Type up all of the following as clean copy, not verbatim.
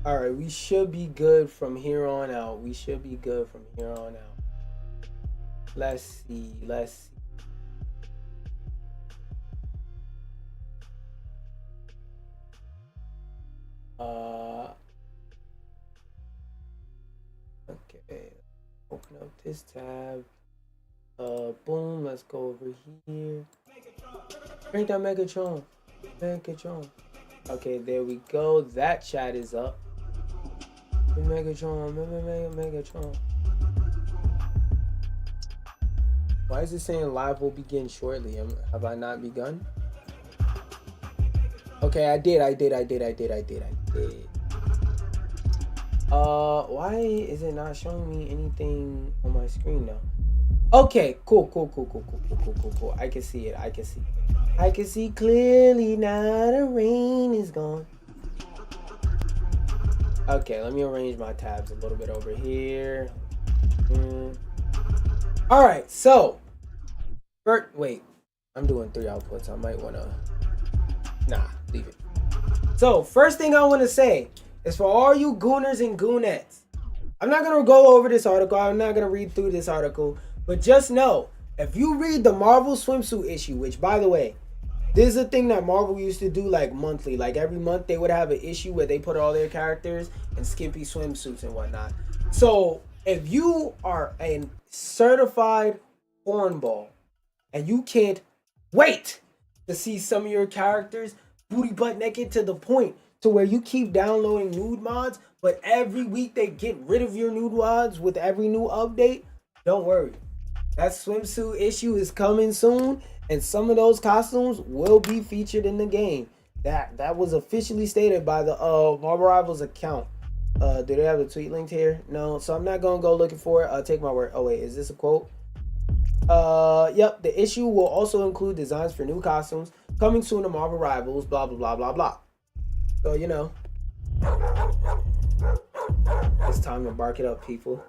All right, we should be good from here on out. We should be good from here on out. Let's see. Let's see. Okay. Open up this tab. Boom. Let's go over here. Bring that Megatron. Megatron. Okay, there we go. That chat is up. Megatron. Megatron. Why is it saying live will begin shortly? Have I not begun? Okay, I did. Why is it not showing me anything on my screen now? Okay, cool. I can see it. I can see clearly now the rain is gone. Okay, let me arrange my tabs a little bit over here. All right, so wait, I'm doing 3 outputs. I might want to leave it. So first thing I want to say is for all you gooners and goonettes, I'm not going to go over this article. I'm not going to read through this article, but just know, if you read the Marvel swimsuit issue, which by the way, this is a thing that Marvel used to do like monthly. Like every month they would have an issue where they put all their characters in skimpy swimsuits and whatnot. So if you are a certified hornball and you can't wait to see some of your characters booty butt naked to the point to where you keep downloading nude mods, but every week they get rid of your nude mods with every new update, don't worry. That swimsuit issue is coming soon, and some of those costumes will be featured in the game. That was officially stated by the Marvel Rivals account. Do they have a tweet linked here? No, so I'm not gonna go looking for it. Take my word. Oh wait, is this a quote? Yep. The issue will also include designs for new costumes coming soon to Marvel Rivals. Blah blah blah blah blah. So you know, it's time to bark it up, people.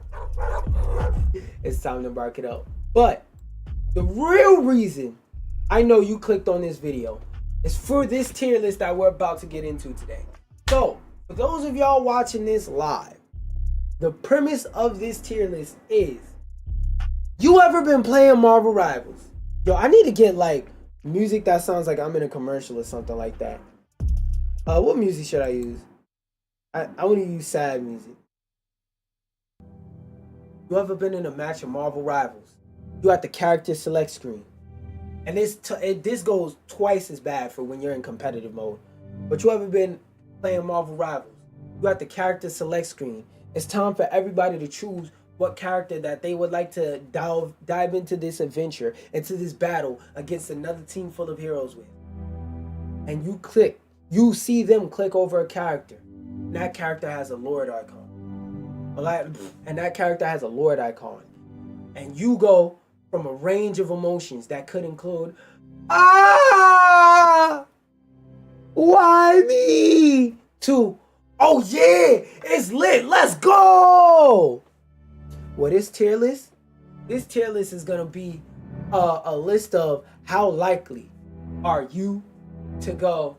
It's time to bark it up. But the real reason I know you clicked on this video is for this tier list that we're about to get into today. So for those of y'all watching this live, the premise of this tier list is, you ever been playing Marvel Rivals? Yo, I need to get like music that sounds like I'm in a commercial or something like that. What music should I use? I want to use sad music. You ever been in a match of Marvel Rivals? You at the character select screen. And this goes twice as bad for when you're in competitive mode. But you ever been playing Marvel Rivals? You at the character select screen. It's time for everybody to choose what character that they would like to dive into this adventure, into this battle against another team full of heroes with. And you see them click over a character. And that character has a Lord icon. And you go from a range of emotions that could include, why me? To, oh yeah, it's lit, let's go. Well, this tier list is gonna be a list of how likely are you to go,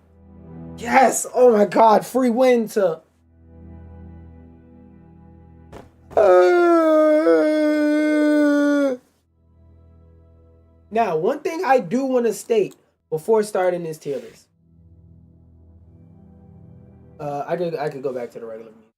yes, oh my god, free win to Now, one thing I do want to state before starting this tier list. I could go back to the regular music.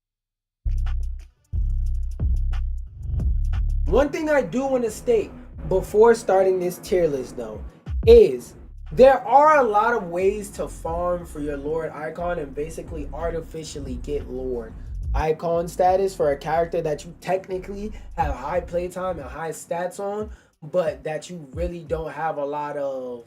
One thing I do want to state before starting this tier list though is there are a lot of ways to farm for your Lord icon and basically artificially get Lord icon status for a character that you technically have high playtime and high stats on, but that you really don't have a lot of,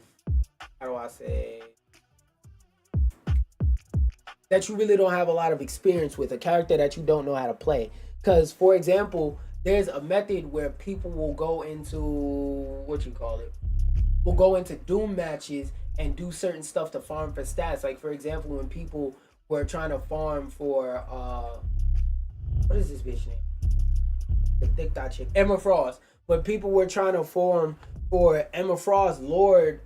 that you really don't have a lot of experience with, a character that you don't know how to play. Because, for example, there's a method where people will go into, will go into Doom matches and do certain stuff to farm for stats. Like, for example, when people were trying to farm for, what is this bitch name? The thick dot chick, Emma Frost. When people were trying to farm for Emma Frost Lord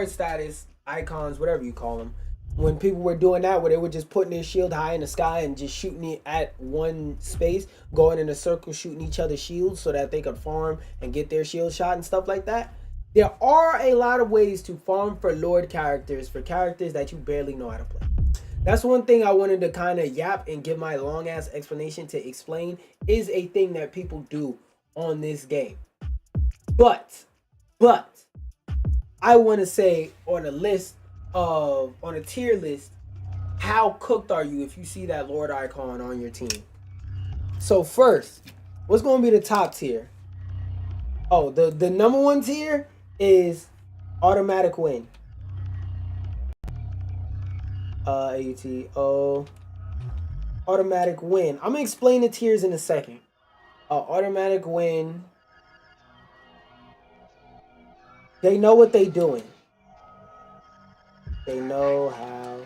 status icons, whatever you call them, when people were doing that, where they were just putting their shield high in the sky and just shooting it at one space, going in a circle, shooting each other's shields so that they could farm and get their shield shot and stuff like that. There are a lot of ways to farm for Lord characters, for characters that you barely know how to play. That's one thing I wanted to kind of yap and give my long ass explanation to explain, is a thing that people do on this game. But I want to say on a tier list, how cooked are you if you see that Lord icon on your team? So first, what's going to be the top tier? Oh, the number one tier is automatic win. AUTO automatic win. I'm gonna explain the tiers in a second. Automatic win. They know what they doing. They know how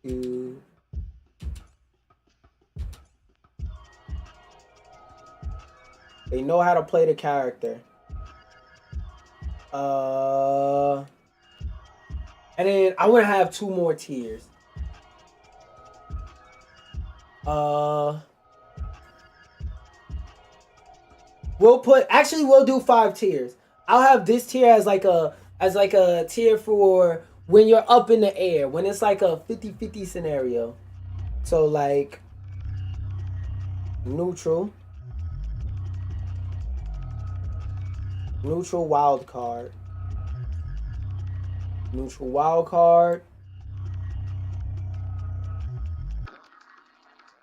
to they know how to play the character. And then I want to have two more tiers. We'll do 5 tiers. I'll have this tier as like a tier for when you're up in the air, when it's like a 50-50 scenario. So like neutral wild card. Neutral wild card.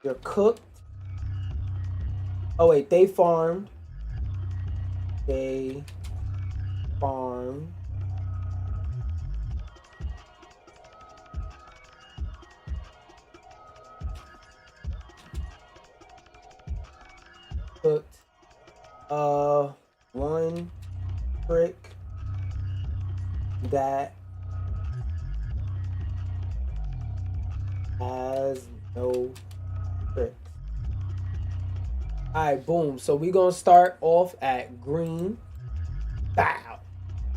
You're cooked. Oh wait, they farmed. They farmed. Cooked. One trick that has no tricks. Alright, boom. So we're gonna start off at green. Bow.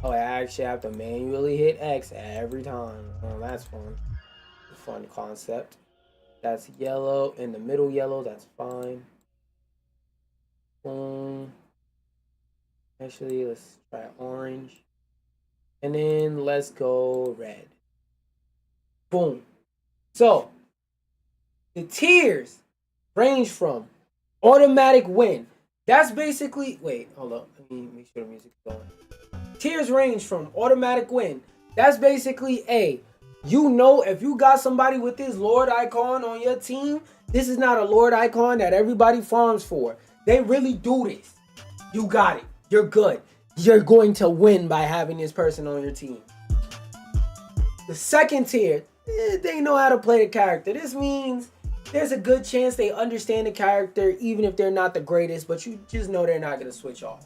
Oh, I actually have to manually hit X every time. Oh, that's fun. Fun concept. That's yellow. In the middle yellow, that's fine. Boom. Actually, let's try orange. And then let's go red. Boom. So, the tiers range from automatic win. That's basically... Wait, hold up. Let me make sure the music's going. Tiers range from automatic win. That's basically you know, if you got somebody with this Lord icon on your team, this is not a Lord icon that everybody farms for. They really do this. You got it. You're good. You're going to win by having this person on your team. The second tier, they know how to play the character. This means there's a good chance they understand the character even if they're not the greatest, but you just know they're not going to switch off.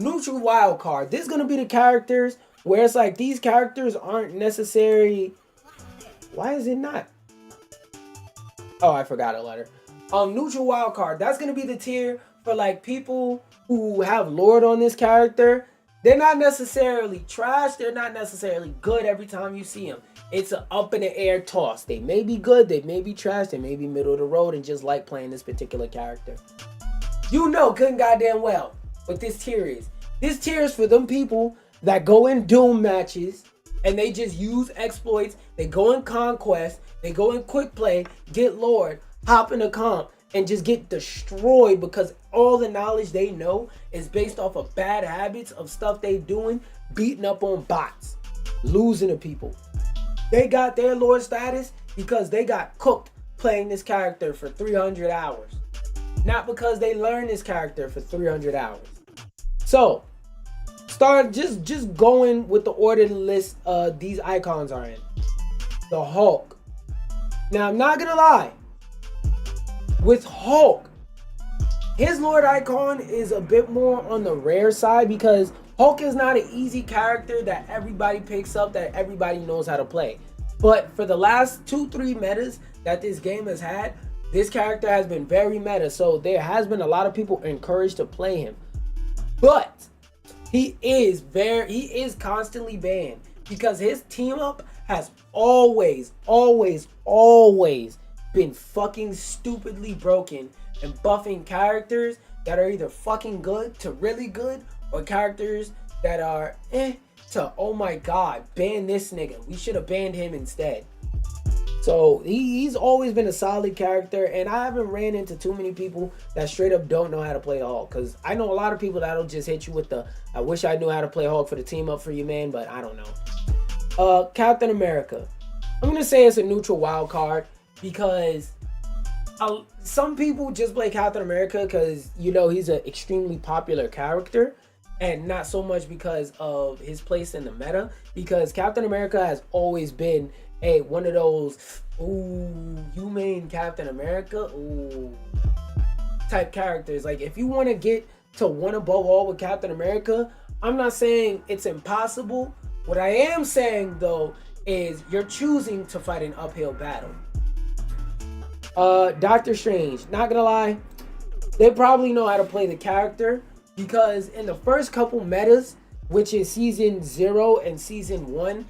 Neutral wild card. This is going to be the characters where it's like these characters aren't necessary. Why is it not? Oh, I forgot a letter. Neutral wild card. That's going to be the tier for like people who have Lord on this character. They're not necessarily trash. They're not necessarily good every time you see them. It's an up in the air toss. They may be good. They may be trash. They may be middle of the road and just like playing this particular character. You know good and goddamn well what this tier is. This tier is for them people that go in Doom matches and they just use exploits. They go in Conquest. They go in Quick Play, get Lord, hop in a comp, and just get destroyed because all the knowledge they know is based off of bad habits of stuff they doing, beating up on bots, losing to people. They got their Lord status because they got cooked playing this character for 300 hours. Not because they learned this character for 300 hours. So, start just going with the order the list these icons are in. The Hulk. Now, I'm not gonna lie. With Hulk, his Lord icon is a bit more on the rare side because Hulk is not an easy character that everybody picks up, that everybody knows how to play. But for the last 2-3 metas that this game has had, this character has been very meta. So there has been a lot of people encouraged to play him. But He is constantly banned because his team up has always been fucking stupidly broken and buffing characters that are either fucking good to really good or characters that are to oh my god, ban this nigga. We should have banned him instead. So he's always been a solid character, and I haven't ran into too many people that straight up don't know how to play Hulk. Because I know a lot of people that'll just hit you with the, I wish I knew how to play Hulk for the team up for you, man, but I don't know. Captain America. I'm going to say it's a neutral wild card because some people just play Captain America because, you know, he's an extremely popular character. And not so much because of his place in the meta. Because Captain America has always been one of those, ooh, you main Captain America, ooh, type characters. Like, if you want to get to one above all with Captain America, I'm not saying it's impossible. What I am saying, though, is you're choosing to fight an uphill battle. Doctor Strange, not gonna lie, they probably know how to play the character because in the first couple metas, which is season 0 and season 1,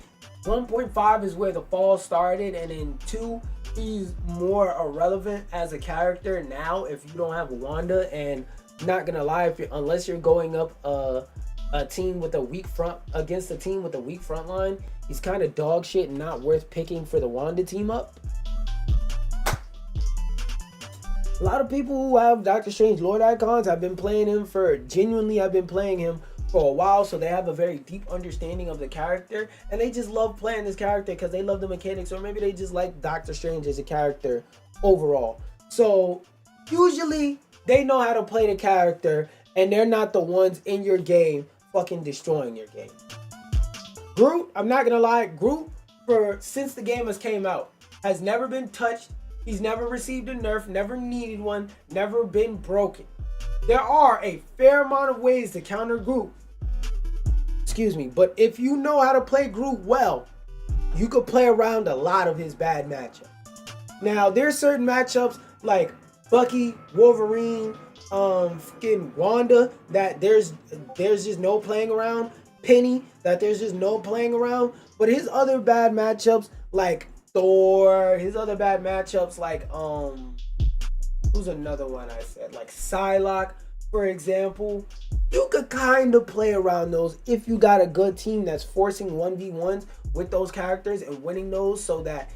1.5 is where the fall started, and in 2 he's more irrelevant as a character now if you don't have Wanda. And not gonna lie, unless you're going up a team with a weak front against a team with a weak front line, he's kind of dog shit and not worth picking for the Wanda team up. A lot of people who have Doctor Strange Lord icons have been playing him for, genuinely I've been playing him for a while, so they have a very deep understanding of the character, and they just love playing this character because they love the mechanics, or maybe they just like Doctor Strange as a character overall. So usually they know how to play the character, and they're not the ones in your game fucking destroying your game. Groot, I'm not gonna lie, Groot, since the game has came out, has never been touched. He's never received a nerf, never needed one, never been broken. There are a fair amount of ways to counter Groot. Excuse me, but if you know how to play Groot well, you could play around a lot of his bad matchups. Now, there's certain matchups like Bucky, Wolverine, fucking Wanda that there's just no playing around. Penny that there's just no playing around. But his other bad matchups like Thor, his other bad matchups like who's another one I said, like Psylocke, for example, you could kind of play around those if you got a good team that's forcing 1v1s with those characters and winning those, so that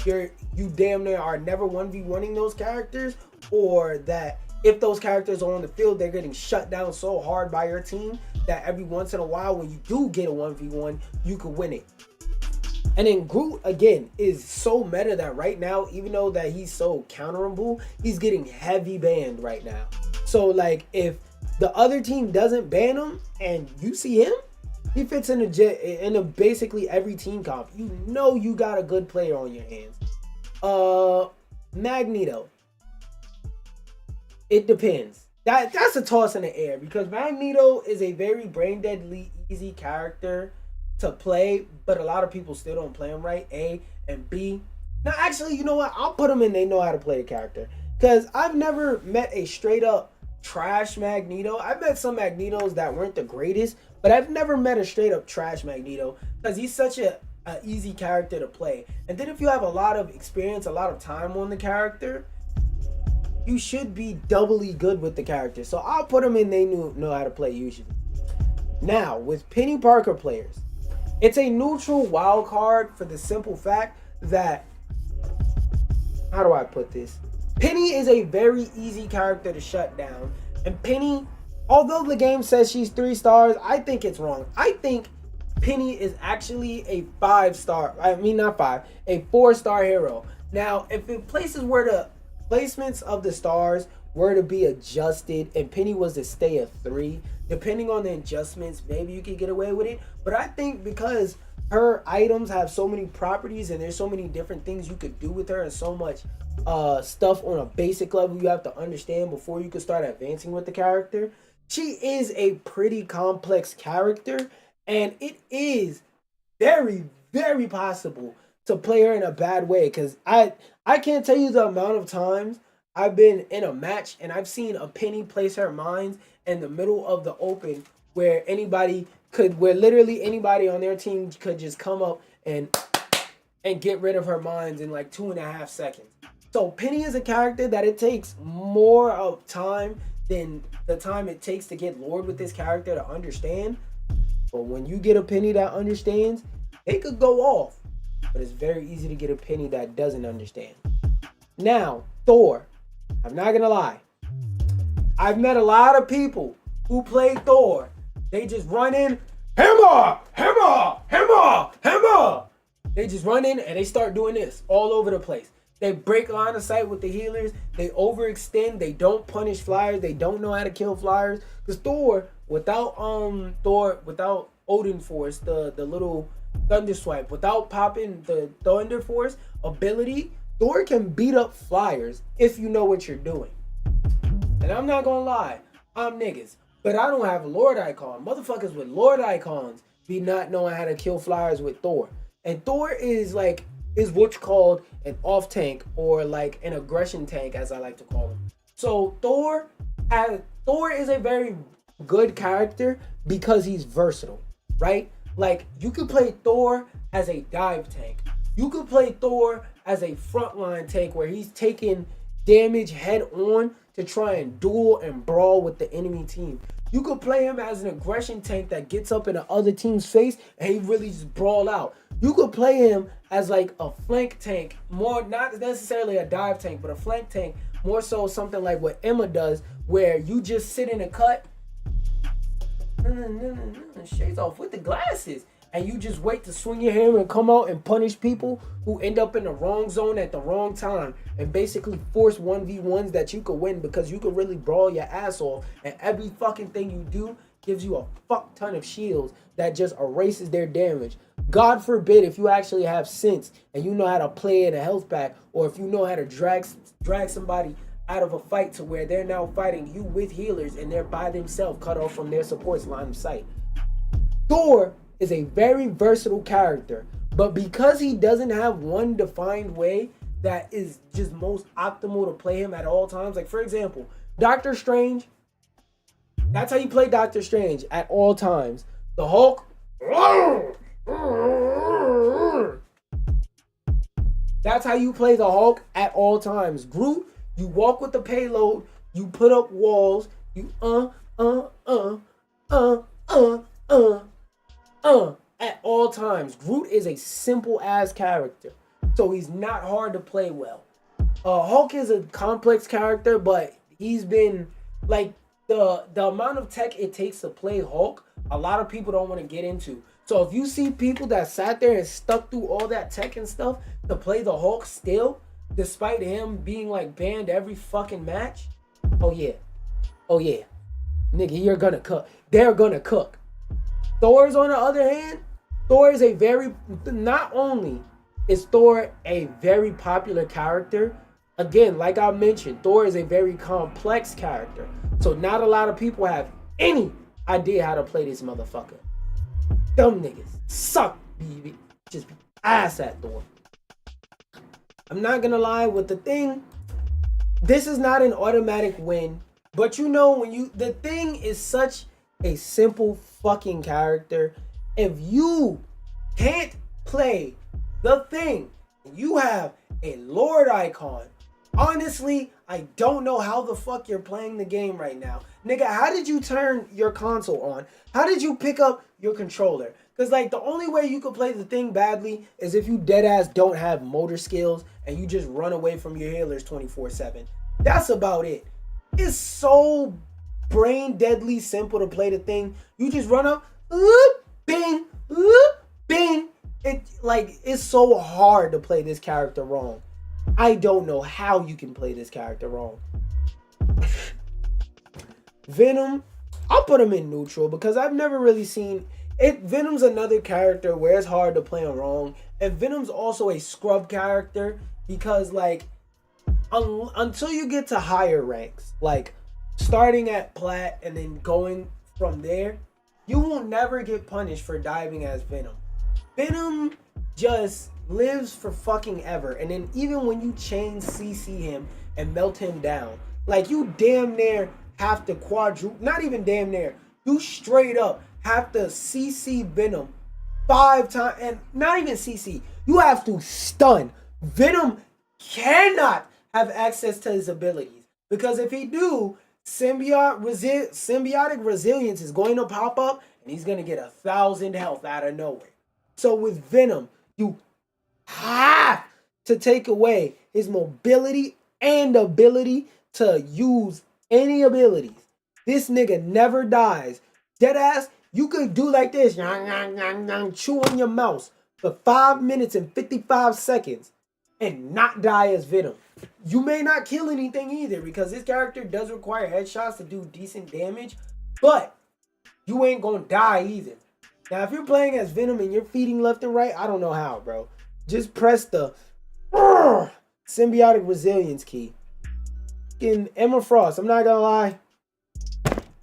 you damn near are never 1v1ing those characters, or that if those characters are on the field, they're getting shut down so hard by your team that every once in a while when you do get a 1v1, you could win it. And then Groot, again, is so meta that right now, even though that he's so counterable, he's getting heavy banned right now. So, like, if the other team doesn't ban him and you see him, he fits in a basically every team comp. You know you got a good player on your hands. Magneto. It depends. That's a toss in the air because Magneto is a very brain deadly easy character to play, but a lot of people still don't play him right. A and B. Now, actually, you know what? I'll put them in. They know how to play the character because I've never met a straight up trash Magneto. I've met some Magnetos that weren't the greatest, but I've never met a straight up trash Magneto because he's such a easy character to play. And then if you have a lot of experience, a lot of time on the character, you should be doubly good with the character. So I'll put them in. They know how to play usually. Now, with Penny Parker players, it's a neutral wild card for the simple fact that, how do I put this? Penny is a very easy character to shut down. And Penny, although the game says she's 3 stars, I think it's wrong. I think Penny is actually a 5-star, a 4-star hero. Now, if the places were the placements of the stars were to be adjusted and Penny was to stay a 3, depending on the adjustments, maybe you could get away with it. But I think because her items have so many properties and there's so many different things you could do with her and so much stuff on a basic level you have to understand before you can start advancing with the character, she is a pretty complex character, and it is very, very possible to play her in a bad way. Because I can't tell you the amount of times I've been in a match and I've seen a Penny place her mines in the middle of the open where literally anybody on their team could just come up and get rid of her mines in like 2.5 seconds. So Penny is a character that it takes more of time than the time it takes to get lured with this character to understand. But when you get a Penny that understands, they could go off. But it's very easy to get a Penny that doesn't understand. Now, Thor. I'm not gonna lie. I've met a lot of people who play Thor. They just run in, hammer, hammer, hammer, hammer. They just run in and they start doing this all over the place. They break line of sight with the healers. They overextend. They don't punish flyers. They don't know how to kill flyers. Because Thor, without Odin Force, the little Thunder Swipe, without popping the Thunder Force ability, Thor can beat up flyers if you know what you're doing. And I'm not gonna lie, I'm niggas, but I don't have a Lord Icon. Motherfuckers with Lord Icons be not knowing how to kill flyers with Thor. And Thor is what's called an off tank, or like an aggression tank, as I like to call him. So Thor is a very good character because he's versatile, right? Like, you could play Thor as a dive tank. You could play Thor as a frontline tank where he's taking damage head on to try and duel and brawl with the enemy team. You could play him as an aggression tank that gets up in the other team's face and he really just brawl out. You could play him as like a flank tank, more not necessarily a dive tank, but a flank tank, more so something like what Emma does, where you just sit in a cut, shades off with the glasses, and you just wait to swing your hammer and come out and punish people who end up in the wrong zone at the wrong time, and basically force 1v1s that you could win because you could really brawl your ass off, and every fucking thing you do gives you a fuck ton of shields that just erases their damage. God forbid if you actually have sense and you know how to play in a health pack, or if you know how to drag somebody out of a fight to where they're now fighting you with healers and they're by themselves, cut off from their support's line of sight. Thor is a very versatile character, but because he doesn't have one defined way that is just most optimal to play him at all times, like for example, Doctor Strange, that's how you play Doctor Strange at all times. The Hulk, that's how you play the Hulk at all times. Groot, you walk with the payload, you put up walls, you at all times. Groot is a simple ass character, so he's not hard to play well. Hulk is a complex character, but he's been like the amount of tech it takes to play Hulk, a lot of people don't want to get into. So if you see people that sat there and stuck through all that tech and stuff to play the Hulk still, despite him being like banned every fucking match, oh yeah, nigga, you're gonna cook. They're gonna cook. Thor's on the other hand, Thor is not only is Thor a very popular character, again, like I mentioned, Thor is a very complex character. So not a lot of people have any idea how to play this motherfucker. Dumb niggas suck, baby. Just be ass at Thor. I'm not gonna lie with the thing. This is not an automatic win, but you know the thing is such a simple fucking character. If you can't play the thing, you have a Lord icon. Honestly, I don't know how the fuck you're playing the game right now. Nigga, how did you turn your console on? How did you pick up your controller? Because like the only way you could play the thing badly is if you deadass don't have motor skills and you just run away from your healers 24/7. That's about it. It's so brain deadly simple to play the thing. You just run up, bing, bing. It's so hard to play this character wrong. I don't know how you can play this character wrong. Venom, I'll put him in neutral because I've never really seen it. Venom's another character where it's hard to play him wrong. And Venom's also a scrub character because like until you get to higher ranks, like starting at plat and then going from there, you will never get punished for diving as Venom. Venom just lives for fucking ever. And then even when you chain CC him and melt him down, like you damn near have to quadruple, not even damn near, You straight up have to CC Venom 5 times, and not even CC. You have to stun. Venom cannot have access to his abilities, because if he do, symbiotic resilience is going to pop up, and he's going to get 1,000 health out of nowhere. So with Venom, you have to take away his mobility and ability to use any abilities. This nigga never dies. Deadass, you could do like this, chew on your mouse for 5 minutes and 55 seconds and not die as Venom. You may not kill anything either, because this character does require headshots to do decent damage, but you ain't gonna die either. Now, if you're playing as Venom and you're feeding left and right, I don't know how, bro. Just press the symbiotic resilience key. In Emma Frost, I'm not gonna lie,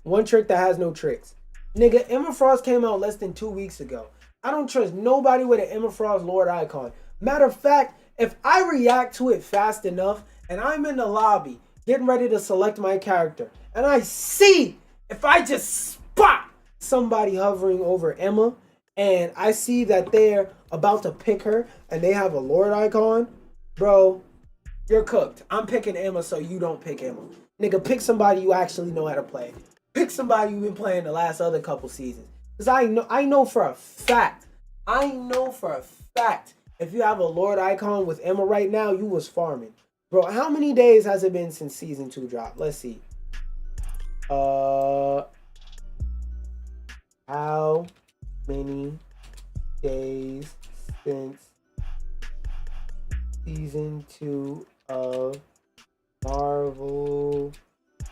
one trick that has no tricks. Nigga, Emma Frost came out less than 2 weeks ago. I don't trust nobody with an Emma Frost Lord icon. Matter of fact, if I react to it fast enough and I'm in the lobby getting ready to select my character, and I see, if I just spot somebody hovering over Emma, and I see that they're about to pick her and they have a Lord icon, bro, you're cooked. I'm picking Emma, so you don't pick Emma. Nigga, pick somebody you actually know how to play. Pick somebody you've been playing the last other couple seasons. Because I know for a fact, if you have a Lord icon with Emma right now, you was farming. Bro, how many days has it been since season 2 dropped? Let's see. How many days since season 2 of Marvel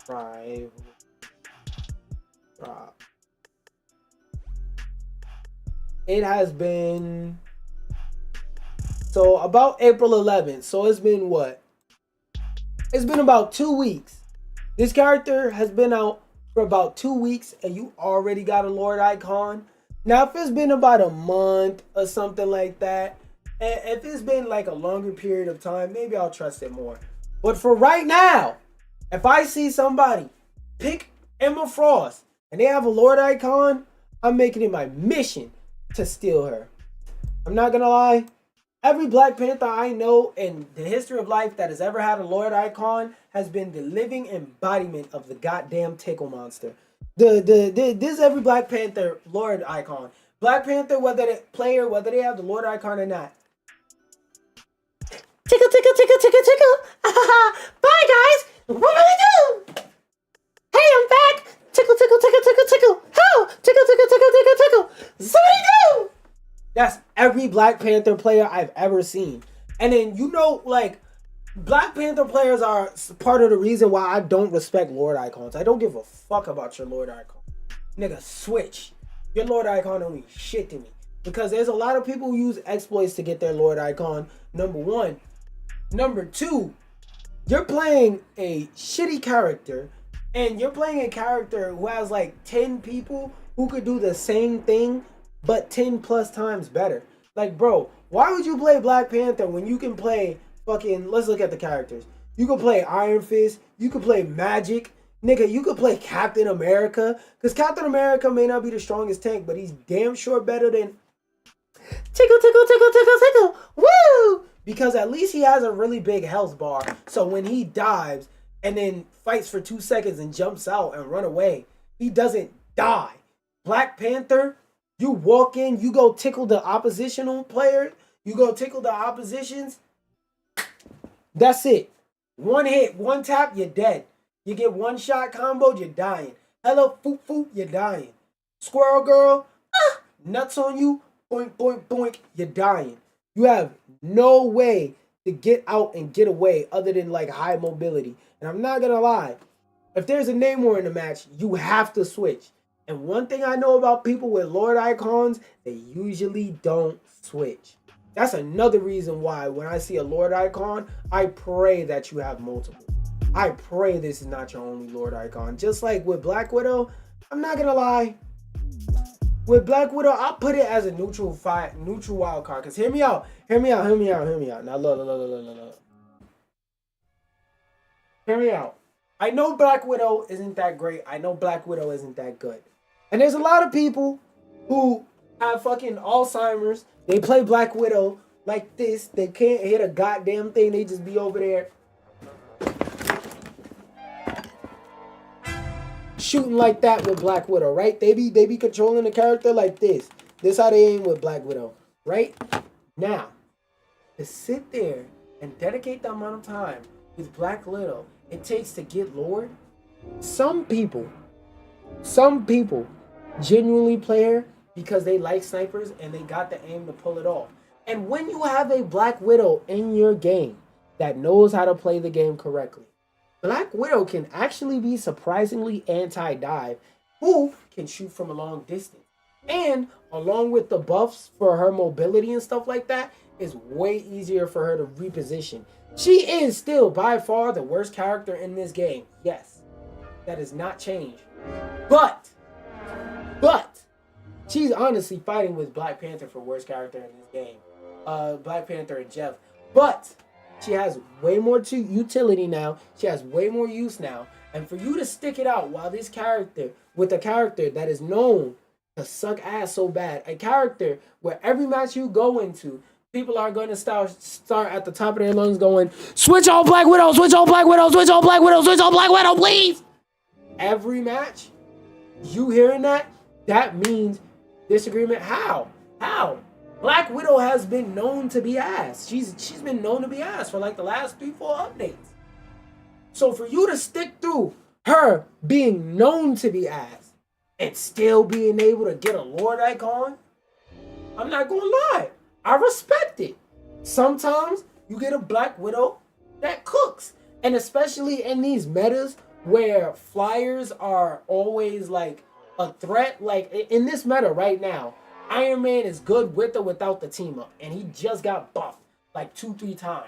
Rival drop? It has been, so about April 11th. So it's been what? It's been about 2 weeks. This character has been out for about 2 weeks and you already got a Lord icon. Now, if it's been about a month or something like that, if it's been like a longer period of time, maybe I'll trust it more. But for right now, if I see somebody pick Emma Frost and they have a Lord icon, I'm making it my mission to steal her. I'm not gonna lie. Every Black Panther I know in the history of life that has ever had a Lord icon has been the living embodiment of the goddamn tickle monster. This is every Black Panther Lord icon. Black Panther, whether they have the Lord icon or not. Tickle, tickle, tickle, tickle, tickle. Bye, guys. What do we do? Hey, I'm back. Tickle, tickle, tickle, tickle, tickle. How? Tickle, tickle, tickle, tickle, tickle. Somebody do. That's every Black Panther player I've ever seen. And then, you know, like, Black Panther players are part of the reason why I don't respect Lord icons. I don't give a fuck about your Lord icon. Nigga, switch. Your Lord icon don't mean shit to me. Because there's a lot of people who use exploits to get their Lord icon, number one. Number two, you're playing a shitty character, and you're playing a character who has like 10 people who could do the same thing, but 10 plus times better. Like, bro, why would you play Black Panther when you can play fucking, let's look at the characters. You can play Iron Fist, you can play Magic, nigga, you could play Captain America, because Captain America may not be the strongest tank, but he's damn sure better than tickle, tickle, tickle, tickle, tickle, woo! Because at least he has a really big health bar, so when he dives and then fights for 2 seconds and jumps out and run away, he doesn't die. Black Panther, you walk in, you go tickle the oppositional player, you go tickle the oppositions, that's it. One hit, one tap, you're dead. You get one shot combo, you're dying. Hello, foop, foop, you're dying. Squirrel girl, nuts on you, boink, boink, boink, you're dying. You have no way to get out and get away other than like high mobility. And I'm not gonna lie, if there's a Namor in the match, you have to switch. And one thing I know about people with Lord icons, they usually don't switch. That's another reason why when I see a Lord icon, I pray that you have multiple. I pray this is not your only Lord icon. Just like with Black Widow, I'm not gonna lie. With Black Widow, I'll put it as a neutral wild card. Cause hear me out. Now look. Hear me out. I know Black Widow isn't that great. I know Black Widow isn't that good. And there's a lot of people who have fucking Alzheimer's. They play Black Widow like this. They can't hit a goddamn thing. They just be over there shooting like that with Black Widow, right? They be controlling the character like this. This how they aim with Black Widow, right? Now, to sit there and dedicate the amount of time with Black Widow it takes to get Lord, some people genuinely play her because they like snipers and they got the aim to pull it off. And when you have a Black Widow in your game that knows how to play the game correctly, Black Widow can actually be surprisingly anti-dive, who can shoot from a long distance. And along with the buffs for her mobility and stuff like that, it's way easier for her to reposition. She is still by far the worst character in this game. Yes, that has not changed. But she's honestly fighting with Black Panther for worst character in this game. Black Panther and Jeff. But she has way more utility now. She has way more use now. And for you to stick it out while this character, with a character that is known to suck ass so bad, a character where every match you go into, people are going to start at the top of their lungs going, switch on Black Widow, switch on Black Widow, switch on Black Widow, switch on Black Widow, please. Every match, you hearing that, that means disagreement. How? Black Widow has been known to be ass. She's been known to be ass for like the last 3-4 updates. So for you to stick through her being known to be ass and still being able to get a Lord icon, I'm not gonna lie, I respect it. Sometimes you get a Black Widow that cooks. And especially in these metas where flyers are always like a threat, like in this meta right now, Iron Man is good with or without the team up, and he just got buffed like 2-3 times.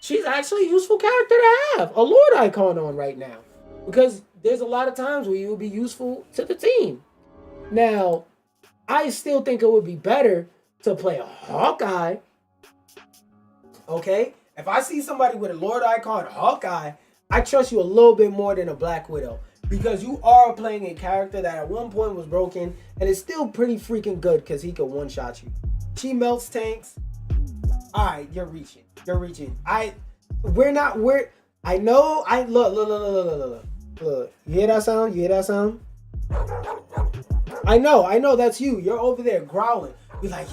She's actually a useful character to have a Lord icon on right now, because there's a lot of times where you will be useful to the team. Now, I still think it would be better to play a Hawkeye. Okay? If I see somebody with a Lord icon, Hawkeye, I trust you a little bit more than a Black Widow. Because you are playing a character that at one point was broken and is still pretty freaking good because he can one-shot you. She melts tanks. Alright, you're reaching. Look. You hear that sound? I know, that's you. You're over there growling. You're like,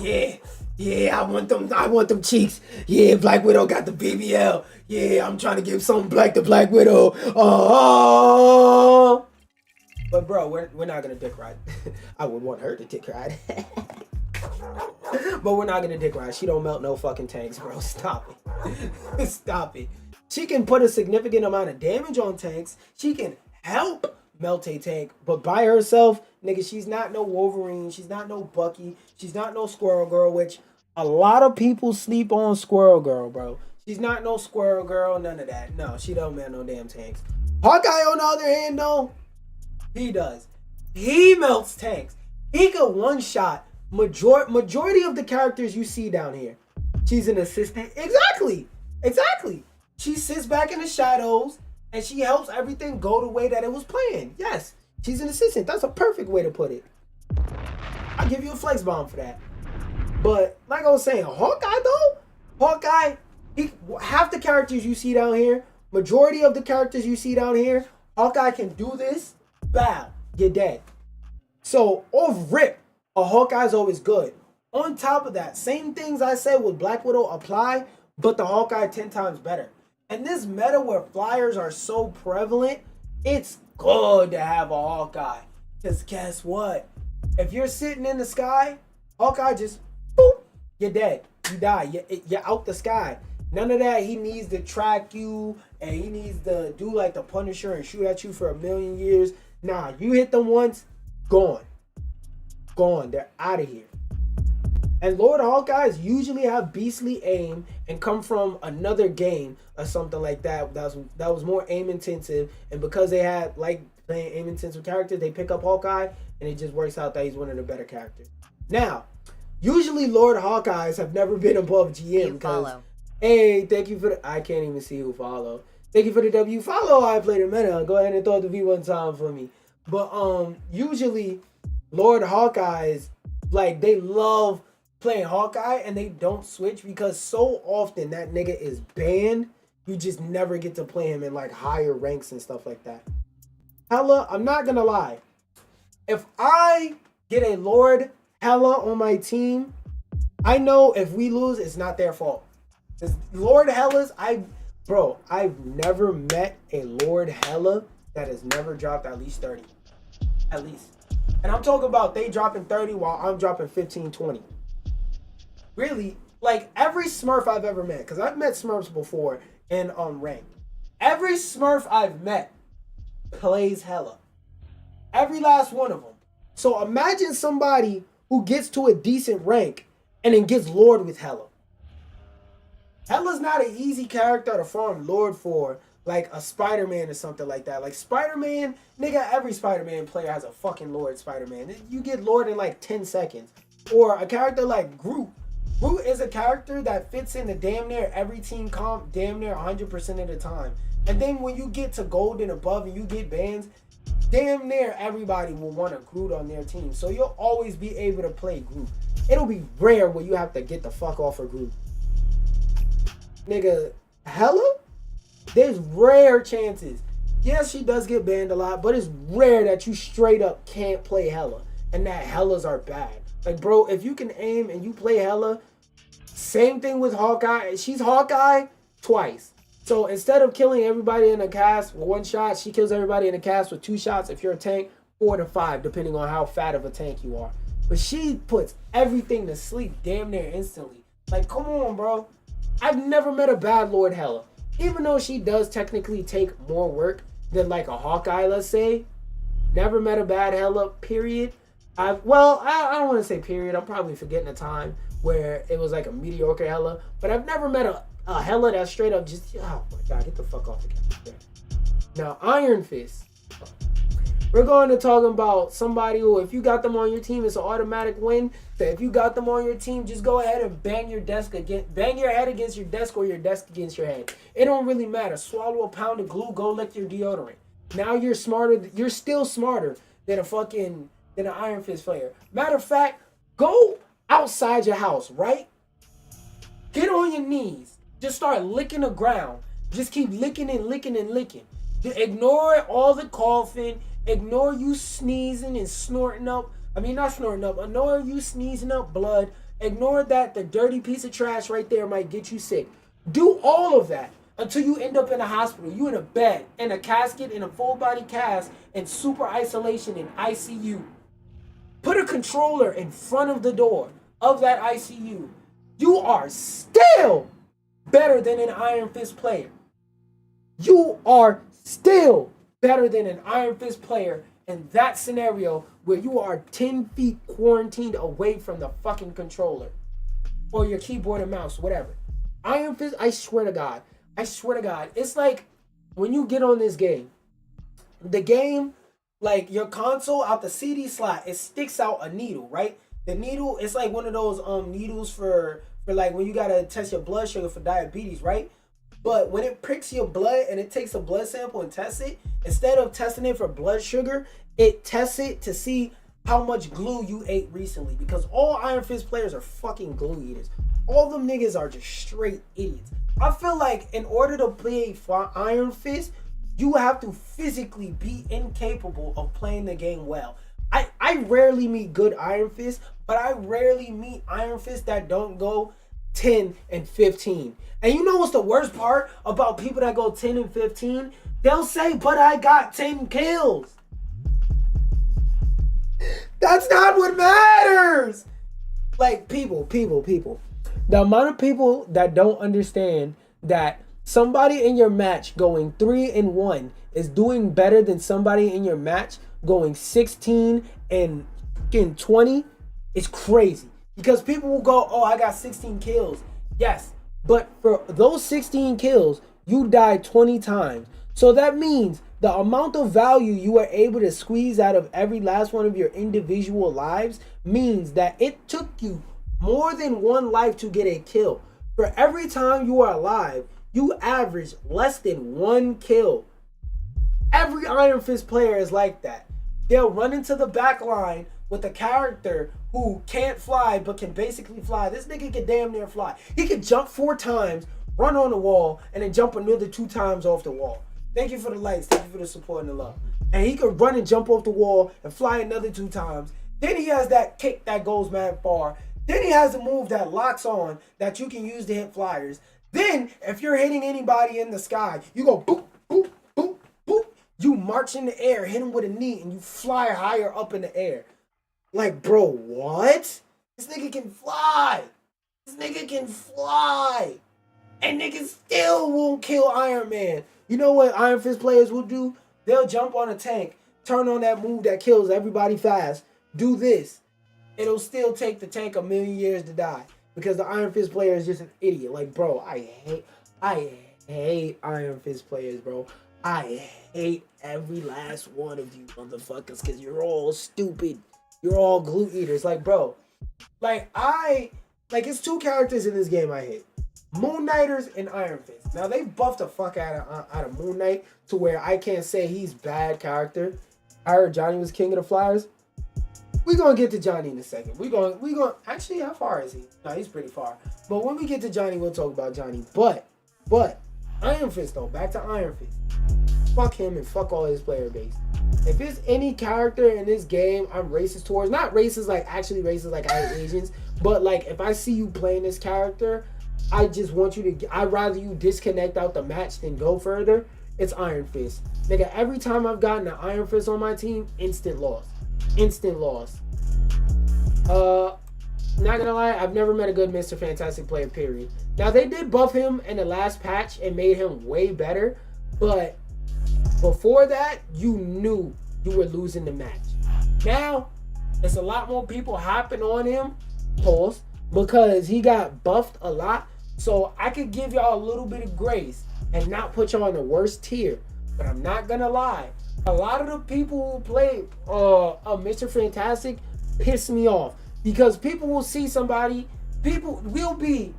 yeah, I want them cheeks. Yeah, Black Widow got the BBL. Yeah, I'm trying to give something black to Black Widow. Oh. But bro, we're not gonna dick ride. I would want her to dick ride. But we're not gonna dick ride. She don't melt no fucking tanks, bro. Stop it. Stop it. She can put a significant amount of damage on tanks. She can help melt a tank, but by herself, nigga, she's not no Wolverine, she's not no Bucky, she's not no Squirrel Girl, which a lot of people sleep on Squirrel Girl, bro. She's not no Squirrel Girl, none of that. No, she don't melt no damn tanks. Hawkeye, on the other hand, though, he does. He melts tanks. He could one-shot majority of the characters you see down here. She's an assistant. Exactly. She sits back in the shadows, and she helps everything go the way that it was planned. Yes, she's an assistant. That's a perfect way to put it. I'll give you a flex bomb for that. But like I was saying, Hawkeye, half the characters you see down here, majority of the characters you see down here, Hawkeye can do this. Bow, you're dead. So off rip, a Hawkeye is always good. On top of that, same things I said with Black Widow apply, but the Hawkeye 10 times better. And this meta where flyers are so prevalent, it's good to have a Hawkeye. Because guess what? If you're sitting in the sky, Hawkeye just, boop, you're dead. You die. You're out the sky. None of that. He needs to track you, and he needs to do like the Punisher and shoot at you for 1,000,000 years. Nah, you hit them once, gone. They're out of here. And Lord Hawkeyes usually have beastly aim and come from another game or something like that. That was more aim intensive. And because they had like playing aim intensive characters, they pick up Hawkeye, and it just works out that he's one of the better characters. Now, usually Lord Hawkeyes have never been above GM. Follow. Hey, thank you for the. I can't even see who follow. Thank you for the W follow. I played a meta. Go ahead and throw the V one time for me. But usually Lord Hawkeyes, like, they love playing Hawkeye and they don't switch because so often that nigga is banned. You just never get to play him in like higher ranks and stuff like that. Hella, I'm not gonna lie. If I get a Lord Hella on my team, I know if we lose, it's not their fault. Lord Hellas, I've never met a Lord Hella that has never dropped at least 30. At least. And I'm talking about they dropping 30 while I'm dropping 15, 20. Really, like every Smurf I've ever met, because I've met Smurfs before in rank. Every Smurf I've met plays Hella. Every last one of them. So imagine somebody who gets to a decent rank and then gets Lord with Hella. Hella's not an easy character to farm Lord for, like a Spider-Man or something like that. Like Spider-Man, nigga, every Spider-Man player has a fucking Lord Spider-Man. You get Lord in like 10 seconds. Or a character like Groot. Groot is a character that fits into damn near every team comp damn near 100% of the time. And then when you get to gold and above and you get bans, damn near everybody will want a Groot on their team. So you'll always be able to play Groot. It'll be rare where you have to get the fuck off of Groot. Nigga, Hella? There's rare chances. Yes, she does get banned a lot, but it's rare that you straight up can't play Hella and that Hellas are bad. Like, bro, if you can aim and you play Hella, same thing with Hawkeye. She's Hawkeye twice. So instead of killing everybody in a cast with one shot, she kills everybody in a cast with 2 shots. If you're a tank, 4 to 5, depending on how fat of a tank you are. But she puts everything to sleep damn near instantly. Like, come on, bro. I've never met a bad Lord Hella. Even though she does technically take more work than like a Hawkeye, let's say. Never met a bad Hella, period. I don't want to say period. I'm probably forgetting a time where it was like a mediocre Hella. But I've never met a Hella that straight up just, oh my god, get the fuck off the camera. Now, Iron Fist. We're going to talk about somebody who, if you got them on your team, it's an automatic win. So if you got them on your team, just go ahead and bang your head against your desk or your desk against your head. It don't really matter. Swallow a pound of glue, go lick your deodorant. Now you're smarter. You're still smarter than an Iron Fist player. Matter of fact, go outside your house, right? Get on your knees. Just start licking the ground. Just keep licking and licking and licking. Ignore all the coughing. Ignore you sneezing and snorting up. Ignore you sneezing up blood. Ignore that the dirty piece of trash right there might get you sick. Do all of that until you end up in a hospital. You in a bed, in a casket, in a full body cast, in super isolation in ICU. Put a controller in front of the door of that ICU. You are still better than an Iron Fist player. You are still better than an Iron Fist player in that scenario where you are 10 feet quarantined away from the fucking controller or your keyboard and mouse, whatever. Iron Fist, I swear to God, it's like when you get on this game, the game, like your console out the CD slot, it sticks out a needle, right? The needle, it's like one of those needles for like when you gotta test your blood sugar for diabetes, right? But when it pricks your blood and it takes a blood sample and tests it, instead of testing it for blood sugar, it tests it to see how much glue you ate recently. Because all Iron Fist players are fucking glue eaters. All them niggas are just straight idiots. I feel like in order to play Iron Fist, you have to physically be incapable of playing the game well. I rarely meet good Iron Fist, but I rarely meet Iron Fist that don't go 10 and 15. And you know what's the worst part about people that go 10 and 15? They'll say, but I got 10 kills. That's not what matters. Like, people. The amount of people that don't understand that somebody in your match going 3 and 1 is doing better than somebody in your match going 16 and 20 is crazy. Because people will go, oh, I got 16 kills. Yes, but for those 16 kills, you died 20 times. So that means the amount of value you are able to squeeze out of every last one of your individual lives means that it took you more than one life to get a kill. For every time you are alive, you average less than 1 kill. Every Iron Fist player is like that. they'll run into the back line with a character who can't fly but can basically fly. This nigga can damn near fly. He can jump 4 times, run on the wall, and then jump another 2 times off the wall. Thank you for the lights. Thank you for the support and the love. And he can run and jump off the wall and fly another 2 times. Then he has that kick that goes mad far. Then he has a move that locks on that you can use to hit flyers. Then, if you're hitting anybody in the sky, you go boop, boop, boop, boop. You march in the air, hit him with a knee, and you fly higher up in the air. Like, bro, what? This nigga can fly. This nigga can fly. And niggas still won't kill Iron Man. You know what Iron Fist players will do? They'll jump on a tank, turn on that move that kills everybody fast, do this. It'll still take the tank a million years to die. Because the Iron Fist player is just an idiot. Like, bro, I hate Iron Fist players, bro. I hate every last one of you motherfuckers because you're all stupid. You're all glue eaters. Like, bro, it's 2 characters in this game I hate. Moon Knighters and Iron Fist. Now, they buffed the fuck out of Moon Knight to where I can't say he's bad character. I heard Johnny was king of the flyers. We're going to get to Johnny in a second. We going actually, how far is he? No, he's pretty far. But when we get to Johnny, we'll talk about Johnny. But, Iron Fist, though. Back to Iron Fist. Fuck him and fuck all his player base. If there's any character in this game I'm racist towards, not racist like actually racist like I hate Asians, but like if I see you playing this character, I just want you to, I'd rather you disconnect out the match than go further. It's Iron Fist. Nigga, every time I've gotten an Iron Fist on my team, instant loss. Instant loss. Not gonna lie, I've never met a good Mr. Fantastic player, period. Now, they did buff him in the last patch and made him way better, but before that, you knew you were losing the match. Now, there's a lot more people hopping on him, pause, because he got buffed a lot, so I could give y'all a little bit of grace and not put y'all on the worst tier. But I'm not gonna lie, a lot of the people who play Mr. Fantastic piss me off because people will see somebody, people will be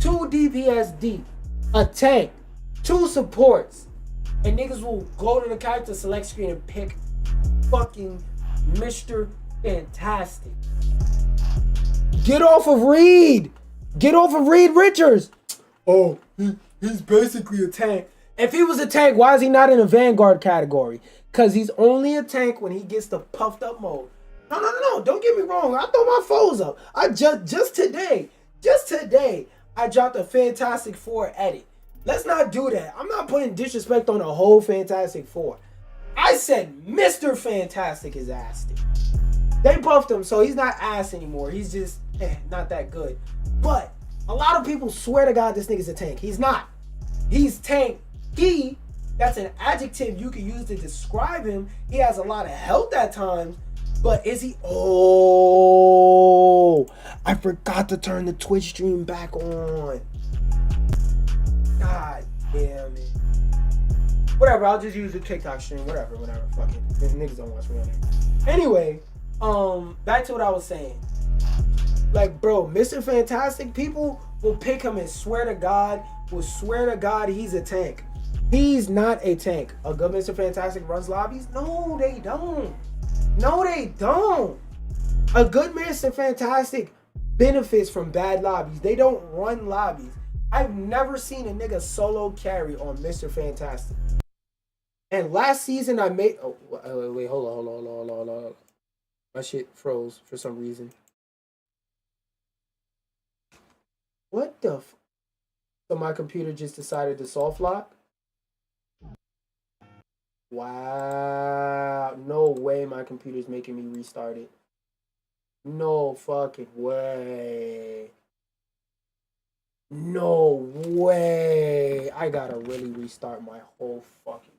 2 DPS deep, a tank, 2 supports, and niggas will go to the character select screen and pick fucking Mr. Fantastic. Get off of Reed! Get off of Reed Richards! Oh, he's basically a tank. If he was a tank, why is he not in the Vanguard category? Because he's only a tank when he gets the puffed up mode. No. Don't get me wrong. I throw my foes up. I just today, I dropped a Fantastic Four edit. Let's not do that. I'm not putting disrespect on the whole Fantastic Four. I said Mr. Fantastic is ass. They buffed him, so he's not ass anymore. He's just not that good. But a lot of people swear to God this nigga's a tank. He's not. He's tank. That's an adjective you can use to describe him. He has a lot of health at times, but is he? Oh, I forgot to turn the Twitch stream back on. God damn it. Whatever, I'll just use the TikTok stream. Whatever. Fuck it. Niggas don't watch me on there. Anyway, back to what I was saying. Like, bro, Mr. Fantastic, people will pick him and swear to God he's a tank. He's not a tank. A good Mr. Fantastic runs lobbies? No, they don't. A good Mr. Fantastic benefits from bad lobbies. They don't run lobbies. I've never seen a nigga solo carry on Mr. Fantastic. And last season I made... Oh, wait, hold on. My shit froze for some reason. What the f... So my computer just decided to soft lock? Wow. No way my computer's making me restart it. No fucking way. No way. I gotta really restart my whole fucking...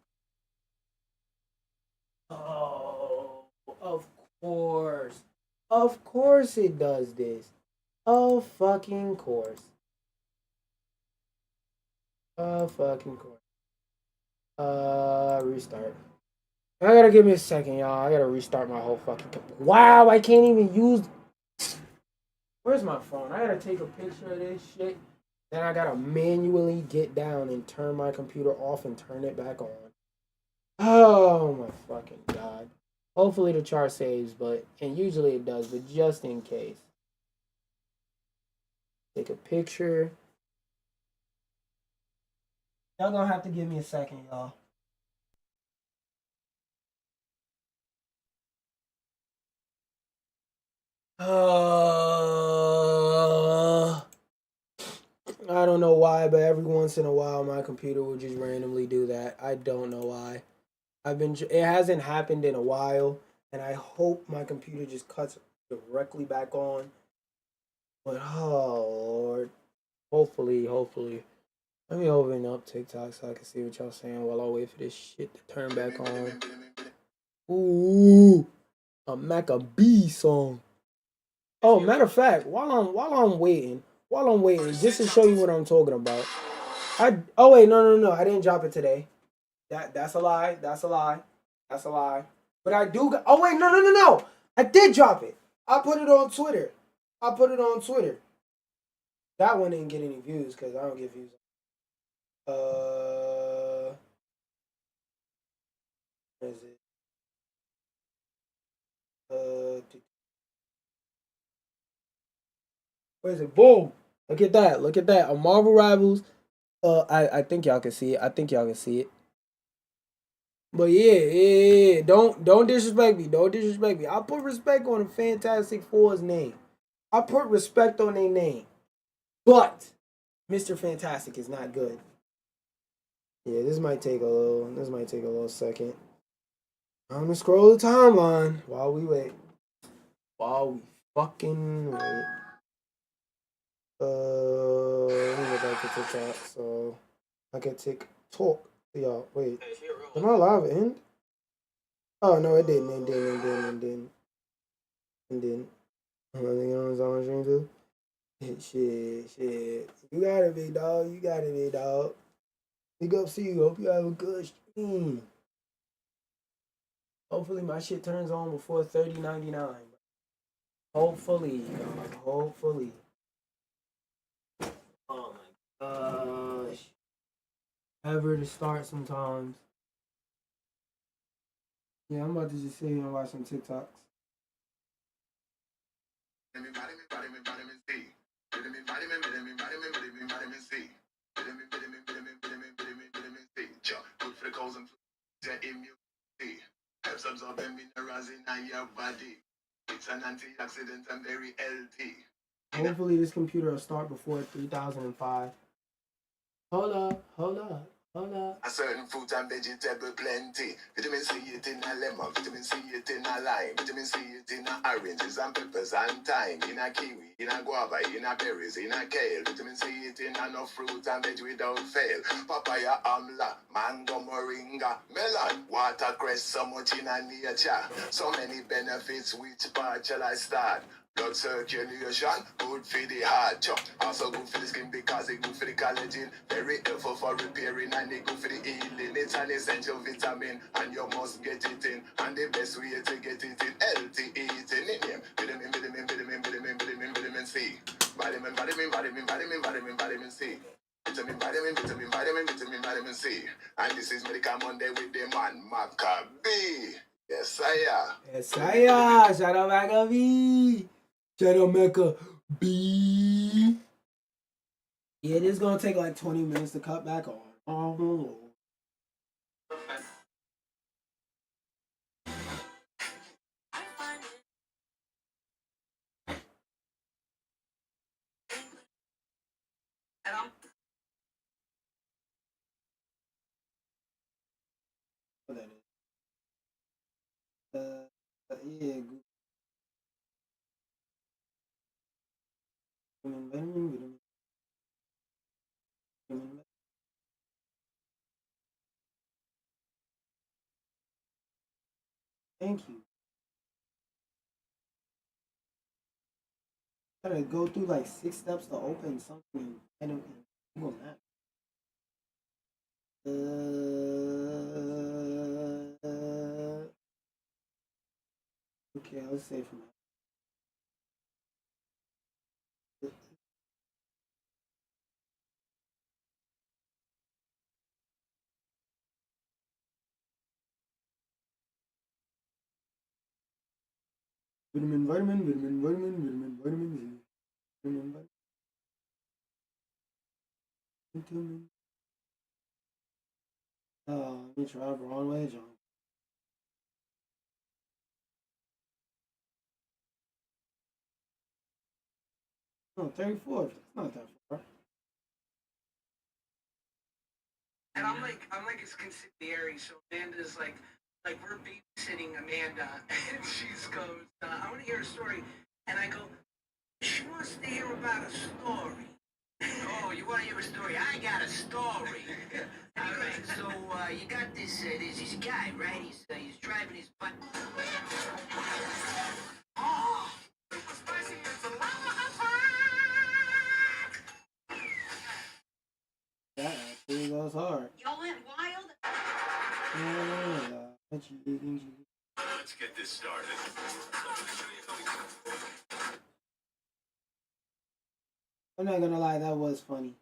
Oh, of course. Of course it does this. Of fucking course. Of fucking course. Restart. I gotta give me a second, y'all. I gotta restart my whole fucking... Wow, I can't even use... Where's my phone? I gotta take a picture of this shit. Then I gotta manually get down and turn my computer off and turn it back on. Oh my fucking God. Hopefully the chart saves, and usually it does, but just in case. Take a picture. Y'all gonna have to give me a second, y'all. I don't know why, but every once in a while my computer will just randomly do that. I don't know why. It hasn't happened in a while, and I hope my computer just cuts directly back on. But oh Lord, hopefully. Let me open up TikTok so I can see what y'all saying while I wait for this shit to turn back on. Ooh, a Maccabee song. Oh, matter of fact, while I'm waiting, just to show you what I'm talking about. Oh wait, no, I didn't drop it today. That's a lie. That's a lie. That's a lie. But I do. Oh wait, no. I did drop it. I put it on Twitter. That one didn't get any views because I don't get views. Where is it? Where is it? Boom! Look at that. A Marvel Rivals. I think y'all can see it. But yeah. Don't disrespect me. I put respect on the Fantastic Four's name. I put respect on their name. But Mr. Fantastic is not good. Yeah, this might take a little second. I'm gonna scroll the timeline while we wait. While we fucking wait. Let me go back to TikTok so I can talk to y'all. Wait, did my live end? Oh no, it didn't. I'm gonna get on stream too. Shit. You got it, big dog. Big ups to you. Hope you have a good stream. Hopefully my shit turns on before 30.99. Hopefully, dog. Hopefully. Oh my gosh. Ever to start sometimes. Yeah, I'm about to just sit here and watch some TikToks. Helps absorb the minerals in your body. It's an antioxidant and very healthy. Hopefully this computer will start before 3005. Hold up. A certain fruit and vegetable plenty. Vitamin C it in a lemon, vitamin C it in a lime, vitamin C it in a oranges and peppers and thyme, in a kiwi, in a guava, in a berries, in a kale. Vitamin C it in enough fruit and veg without fail. Papaya, amla, mango, moringa, melon, watercress, so much in a nature. So many benefits, which part shall I start? Blood circulation, good for the heart. Also good for the skin because it's good for the collagen. Very helpful for repairing and it's good for the healing. It's an essential vitamin and you must get it in. And the best way to get it in, healthy eating. In name, vitamin C. Vitamin C. Vitamin C. And this is Medical Monday with the man, Maccabee. Yes, I am. Shout out Maccabee. Yeah, this is gonna take like 20 minutes to cut back on. Oh. What that is. Yeah, vitamin. Thank you. Gotta go through like 6 steps to open something and Google Maps. Okay, let's say from Vitamin, vitamin, vitamin, vitamin, vitamin, vitamin, vitamin, vitamin. Let me try Broadway, John. No, 34th. That's not that far. And I'm like his consigliere, so Amanda's like we're babysitting Amanda, and she goes, I want to hear a story, and I go, she wants to hear about a story. Oh, you want to hear a story? I got a story. All right, so you got this guy, right? He's driving his bike. Oh, super spicy, it's a lava attack! That actually goes hard. Y'all went wild? Let's get this started. I'm not gonna lie, that was funny.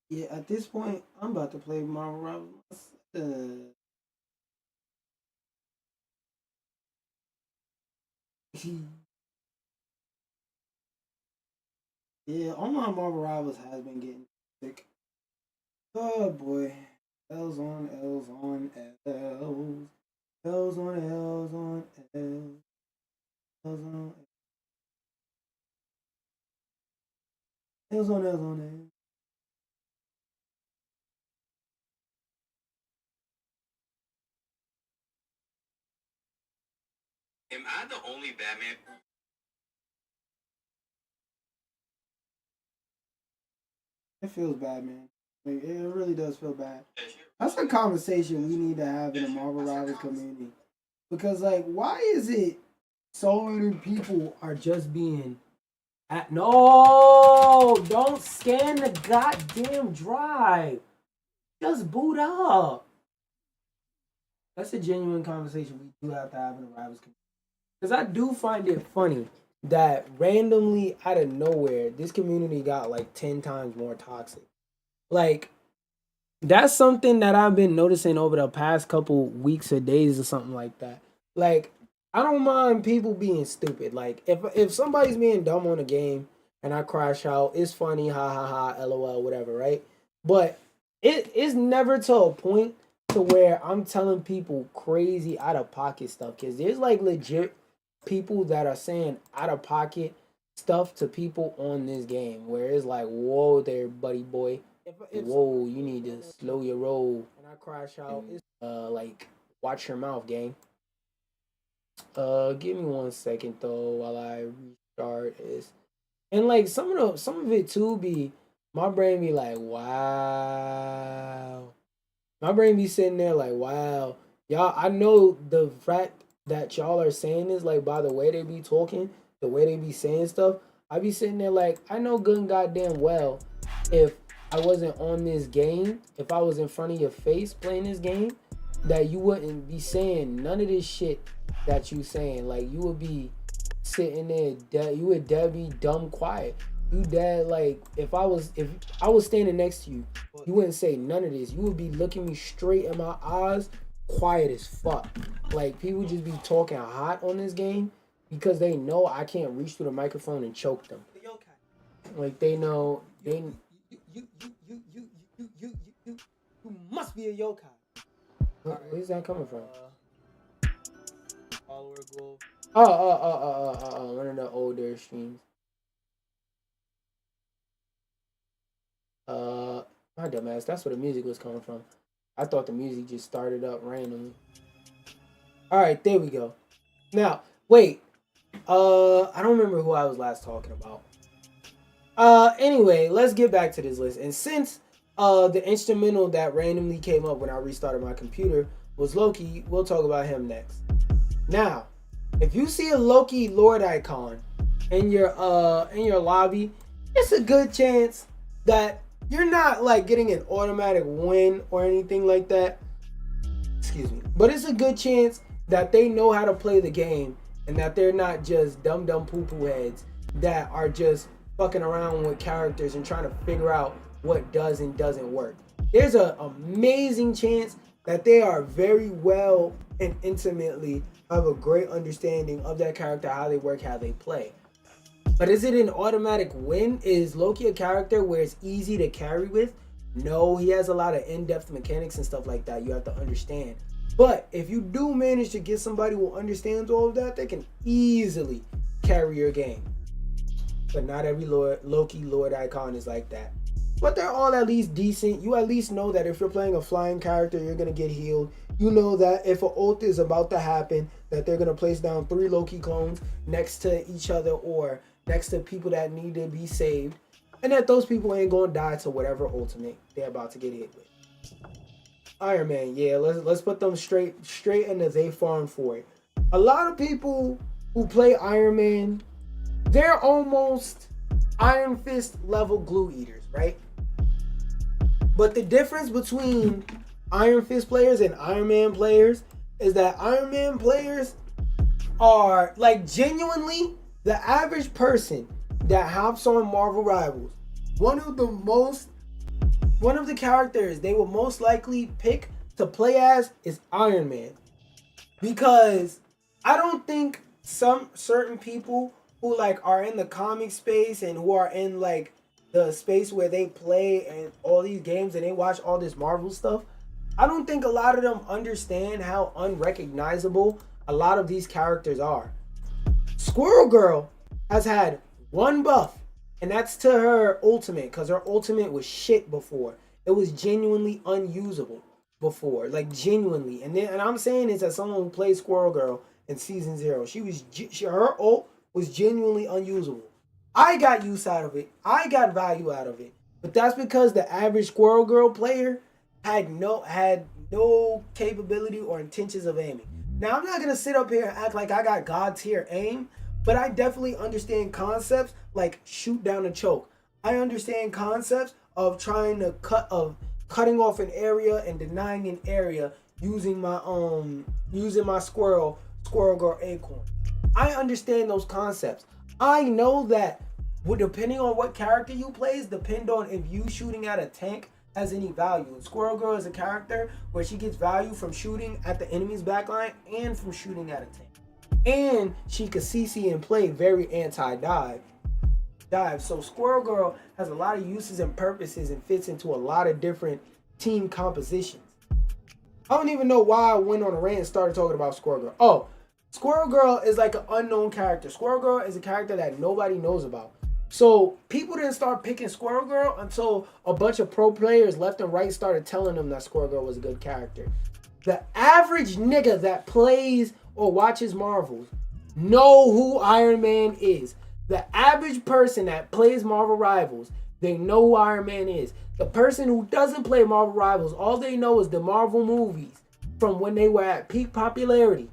Yeah, at this point, I'm about to play Marvel Rivals. Yeah, all my Marvel Rivals has been getting sick. Oh boy. L's on L's on L's. L's on L's on L's. L's on L's on L's on L's. Am I the only Batman? It feels bad, man. Like, it really does feel bad. That's a conversation we need to have in the Marvel Rivals community. Because, like, why is it so many people are just being at no, don't scan the goddamn drive. Just boot up. That's a genuine conversation we do have to have in the Rivals community. Because I do find it funny that randomly out of nowhere, this community got like 10 times more toxic. Like, that's something that I've been noticing over the past couple weeks or days or something like that. Like, I don't mind people being stupid. Like, if somebody's being dumb on a game and I crash out, it's funny, ha ha ha, lol, whatever, right? But it is never to a point to where I'm telling people crazy out of pocket stuff. Because there's like legit people that are saying out of pocket stuff to people on this game where it's like, whoa there, buddy boy. Whoa, you need to slow your roll. And I crash out. It's like, watch your mouth, gang. Give me 1 second though while I restart this. And like some of it too be my brain be like, wow. My brain be sitting there like, wow. Y'all, I know the fact that y'all are saying this, like, by the way they be talking, the way they be saying stuff. I be sitting there like, I know good and goddamn well if I wasn't on this game, if I was in front of your face playing this game, that you wouldn't be saying none of this shit that you saying. Like, you would be sitting there, you would dead be dumb quiet. You dead, like, if I was standing next to you, you wouldn't say none of this. You would be looking me straight in my eyes, quiet as fuck. Like, people just be talking hot on this game because they know I can't reach through the microphone and choke them. Like, they know they. You must be a yokai. Where's that coming from? Follower goal. One of the older streams. My dumbass. That's where the music was coming from. I thought the music just started up randomly. All right, there we go. Now, wait. I don't remember who I was last talking about. Anyway, let's get back to this list. And since the instrumental that randomly came up when I restarted my computer was Loki, we'll talk about him next. Now, if you see a Loki Lord icon in your lobby, it's a good chance that you're not like getting an automatic win or anything like that. Excuse me. But it's a good chance that they know how to play the game and that they're not just dumb poo-poo heads that are just fucking around with characters and trying to figure out what does and doesn't work. There's an amazing chance that they are very well and intimately have a great understanding of that character, how they work, how they play. But is it an automatic win? Is Loki a character where it's easy to carry with? No, he has a lot of in-depth mechanics and stuff like that you have to understand. But if you do manage to get somebody who understands all of that, they can easily carry your game. But not every Loki Lord Icon is like that. But they're all at least decent. You at least know that if you're playing a flying character, you're going to get healed. You know that if an ult is about to happen, that they're going to place down 3 Loki clones next to each other or next to people that need to be saved. And that those people ain't going to die to whatever ultimate they're about to get hit with. Iron Man, yeah, let's put them straight into they farm for it. A lot of people who play Iron Man, they're almost Iron Fist level glue eaters, right? But the difference between Iron Fist players and Iron Man players is that Iron Man players are like genuinely the average person that hops on Marvel Rivals. One of the characters they will most likely pick to play as is Iron Man. Because I don't think some certain people who like are in the comic space and who are in like the space where they play and all these games and they watch all this Marvel stuff, I don't think a lot of them understand how unrecognizable a lot of these characters are. Squirrel Girl has had one buff, and that's to her ultimate, because her ultimate was shit before. It was genuinely unusable before, like genuinely. And I'm saying this as someone who played Squirrel Girl in season 0. Her ult was genuinely unusable. I got use out of it. I got value out of it. But that's because the average Squirrel Girl player had no capability or intentions of aiming. Now I'm not gonna sit up here and act like I got God tier aim, but I definitely understand concepts like shoot down and choke. I understand concepts of cutting off an area and denying an area using my Squirrel Girl acorn. I understand those concepts. I know that depending on what character you play, depend on if you shooting at a tank has any value. And Squirrel Girl is a character where she gets value from shooting at the enemy's backline and from shooting at a tank. And she could CC and play very anti-dive. So Squirrel Girl has a lot of uses and purposes and fits into a lot of different team compositions. I don't even know why I went on a rant and started talking about Squirrel Girl. Oh, Squirrel Girl is like an unknown character. Squirrel Girl is a character that nobody knows about. So people didn't start picking Squirrel Girl until a bunch of pro players left and right started telling them that Squirrel Girl was a good character. The average nigga that plays or watches Marvels know who Iron Man is. The average person that plays Marvel Rivals, they know who Iron Man is. The person who doesn't play Marvel Rivals, all they know is the Marvel movies from when they were at peak popularity.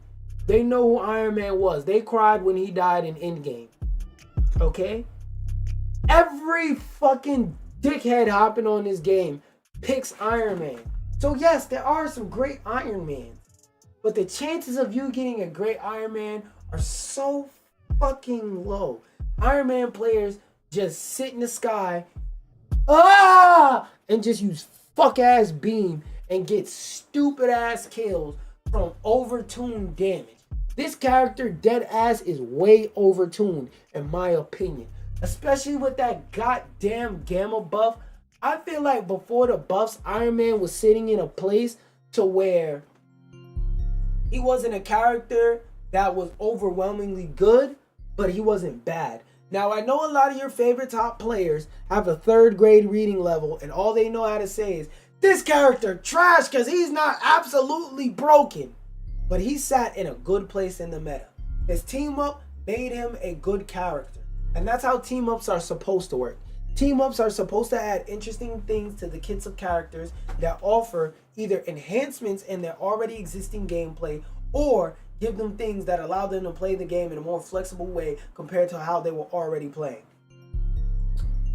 They know who Iron Man was. They cried when he died in Endgame. Okay? Every fucking dickhead hopping on this game picks Iron Man. So yes, there are some great Iron Mans. But the chances of you getting a great Iron Man are so fucking low. Iron Man players just sit in the sky and just use fuck ass beam and get stupid ass kills from overtuned damage. This character dead ass is way overtuned in my opinion. Especially with that goddamn gamma buff. I feel like before the buffs, Iron Man was sitting in a place to where he wasn't a character that was overwhelmingly good, but he wasn't bad. Now, I know a lot of your favorite top players have a 3rd grade reading level, and all they know how to say is, this character trash because he's not absolutely broken. But he sat in a good place in the meta. His team up made him a good character. And that's how team ups are supposed to work. Team ups are supposed to add interesting things to the kits of characters that offer either enhancements in their already existing gameplay or give them things that allow them to play the game in a more flexible way compared to how they were already playing.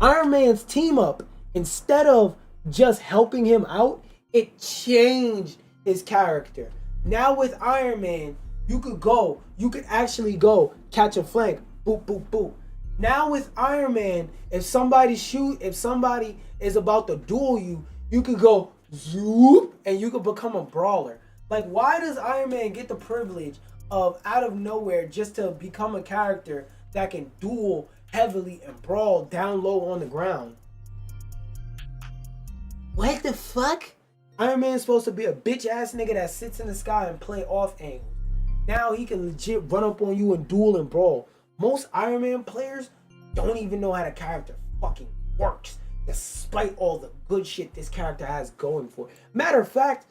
Iron Man's team up, instead of just helping him out, it changed his character. Now with Iron Man, you could actually go catch a flank, boop, boop, boop. Now with Iron Man, if somebody is about to duel you, you could go zoop and you could become a brawler. Like, why does Iron Man get the privilege of out of nowhere just to become a character that can duel heavily and brawl down low on the ground? What the fuck? Iron Man is supposed to be a bitch ass nigga that sits in the sky and play off angles. Now he can legit run up on you and duel and brawl. Most Iron Man players don't even know how the character fucking works, despite all the good shit this character has going for it. Matter of fact,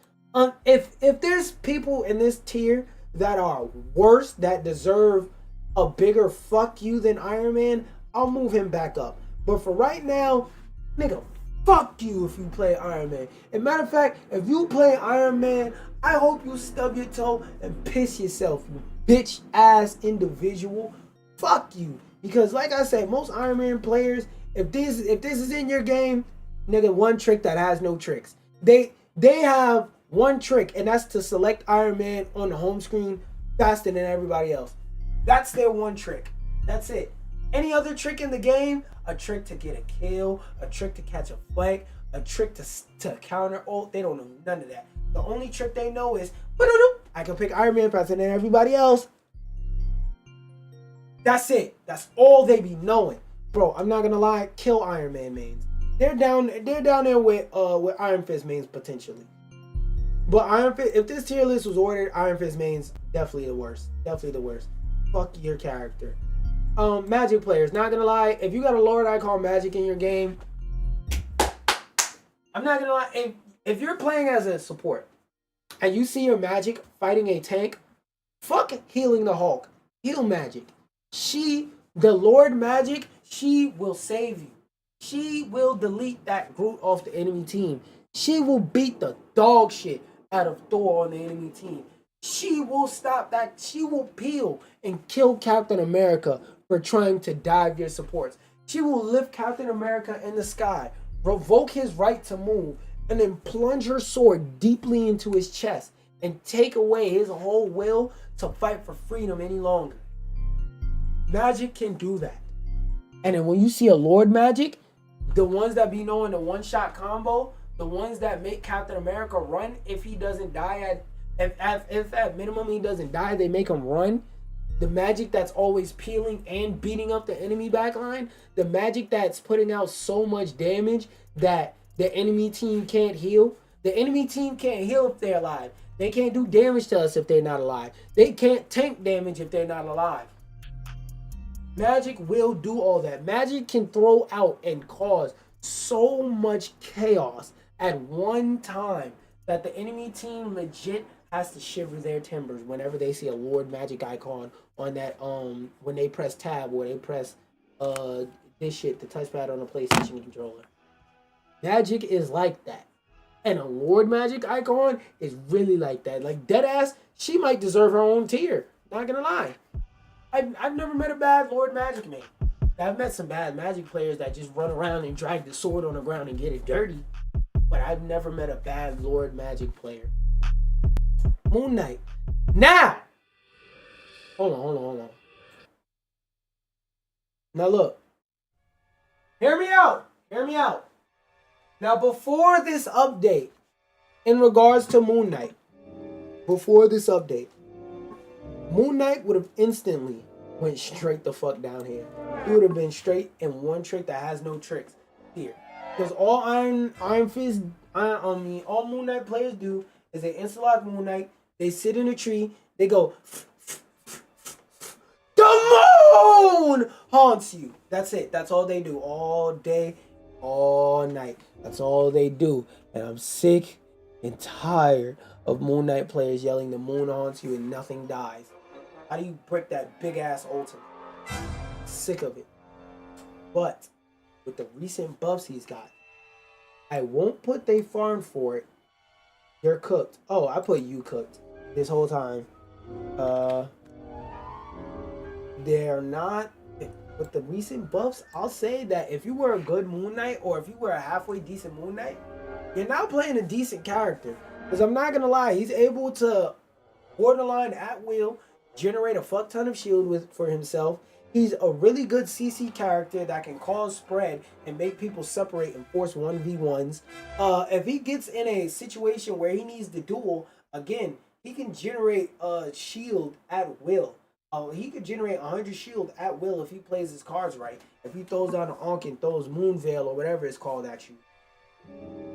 if there's people in this tier that are worse, that deserve a bigger fuck you than Iron Man, I'll move him back up. But for right now, nigga, fuck you if you play Iron Man. And matter of fact, if you play Iron Man, I hope you stub your toe and piss yourself, you bitch ass individual. Fuck you. Because like I said, most Iron Man players, if this is in your game, nigga, one trick that has no tricks. They have one trick, and that's to select Iron Man on the home screen faster than everybody else. That's their one trick. That's it. Any other trick in the game, a trick to get a kill, a trick to catch a flank, a trick to counter ult, they don't know none of that. The only trick they know is, I can pick Iron Man faster than everybody else. That's it. That's all they be knowing. Bro, I'm not gonna lie, kill Iron Man mains. They're down there with Iron Fist mains potentially. But if this tier list was ordered, Iron Fist mains definitely the worst. Definitely the worst. Fuck your character. Magic players, not gonna lie, if you got a Lord Icon Magic in your game, I'm not gonna lie, if you're playing as a support and you see your Magic fighting a tank, fuck healing the Hulk. Heal Magic. The Lord Magic, she will save you. She will delete that Groot off the enemy team. She will beat the dog shit out of Thor on the enemy team. She will stop that. She will peel and kill Captain America for trying to dive your supports. She will lift Captain America in the sky, revoke his right to move, and then plunge her sword deeply into his chest and take away his whole will to fight for freedom any longer. Magic can do that. And then when you see a Lord Magic, the ones that be knowing the one-shot combo, the ones that make Captain America run if he doesn't die if at minimum he doesn't die, they make him run. The Magic that's always peeling and beating up the enemy backline. The Magic that's putting out so much damage that the enemy team can't heal. The enemy team can't heal if they're alive. They can't do damage to us if they're not alive. They can't tank damage if they're not alive. Magic will do all that. Magic can throw out and cause so much chaos at one time that the enemy team legit has to shiver their timbers whenever they see a Lord Magic icon on that when they press tab or they press this shit, the touchpad on the PlayStation controller. Magic is like that. And a Lord Magic icon is really like that. Like deadass, she might deserve her own tier. Not gonna lie. I've never met a bad Lord Magic man. I've met some bad Magic players that just run around and drag the sword on the ground and get it dirty. But I've never met a bad Lord Magic player. Moon Knight. Now! Hold on. Now look. Hear me out. Now before this update, in regards to Moon Knight, Moon Knight would have instantly went straight the fuck down here. He would have been straight in one trick that has no tricks here. Because all all Moon Knight players do is they insta-lock Moon Knight, they sit in a tree, they go, the moon haunts you. That's it. That's all they do all day, all night. That's all they do. And I'm sick and tired of Moon Knight players yelling the moon haunts you and nothing dies. How do you break that big ass ultimate? Sick of it. But with the recent buffs he's got, I won't put they farmed for it. You're cooked. Oh, I put you cooked this whole time. They're not. With the recent buffs, I'll say that if you were a good Moon Knight or if you were a halfway decent Moon Knight, you're now playing a decent character. Because I'm not going to lie, he's able to borderline at will generate a fuck ton of shield for himself. He's a really good CC character that can cause spread and make people separate and force 1v1s. If he gets in a situation where he needs to duel, again, he can generate a shield at will. He could generate 100 shield at will if he plays his cards right. If he throws down an Ankh and throws Moonveil or whatever it's called at you.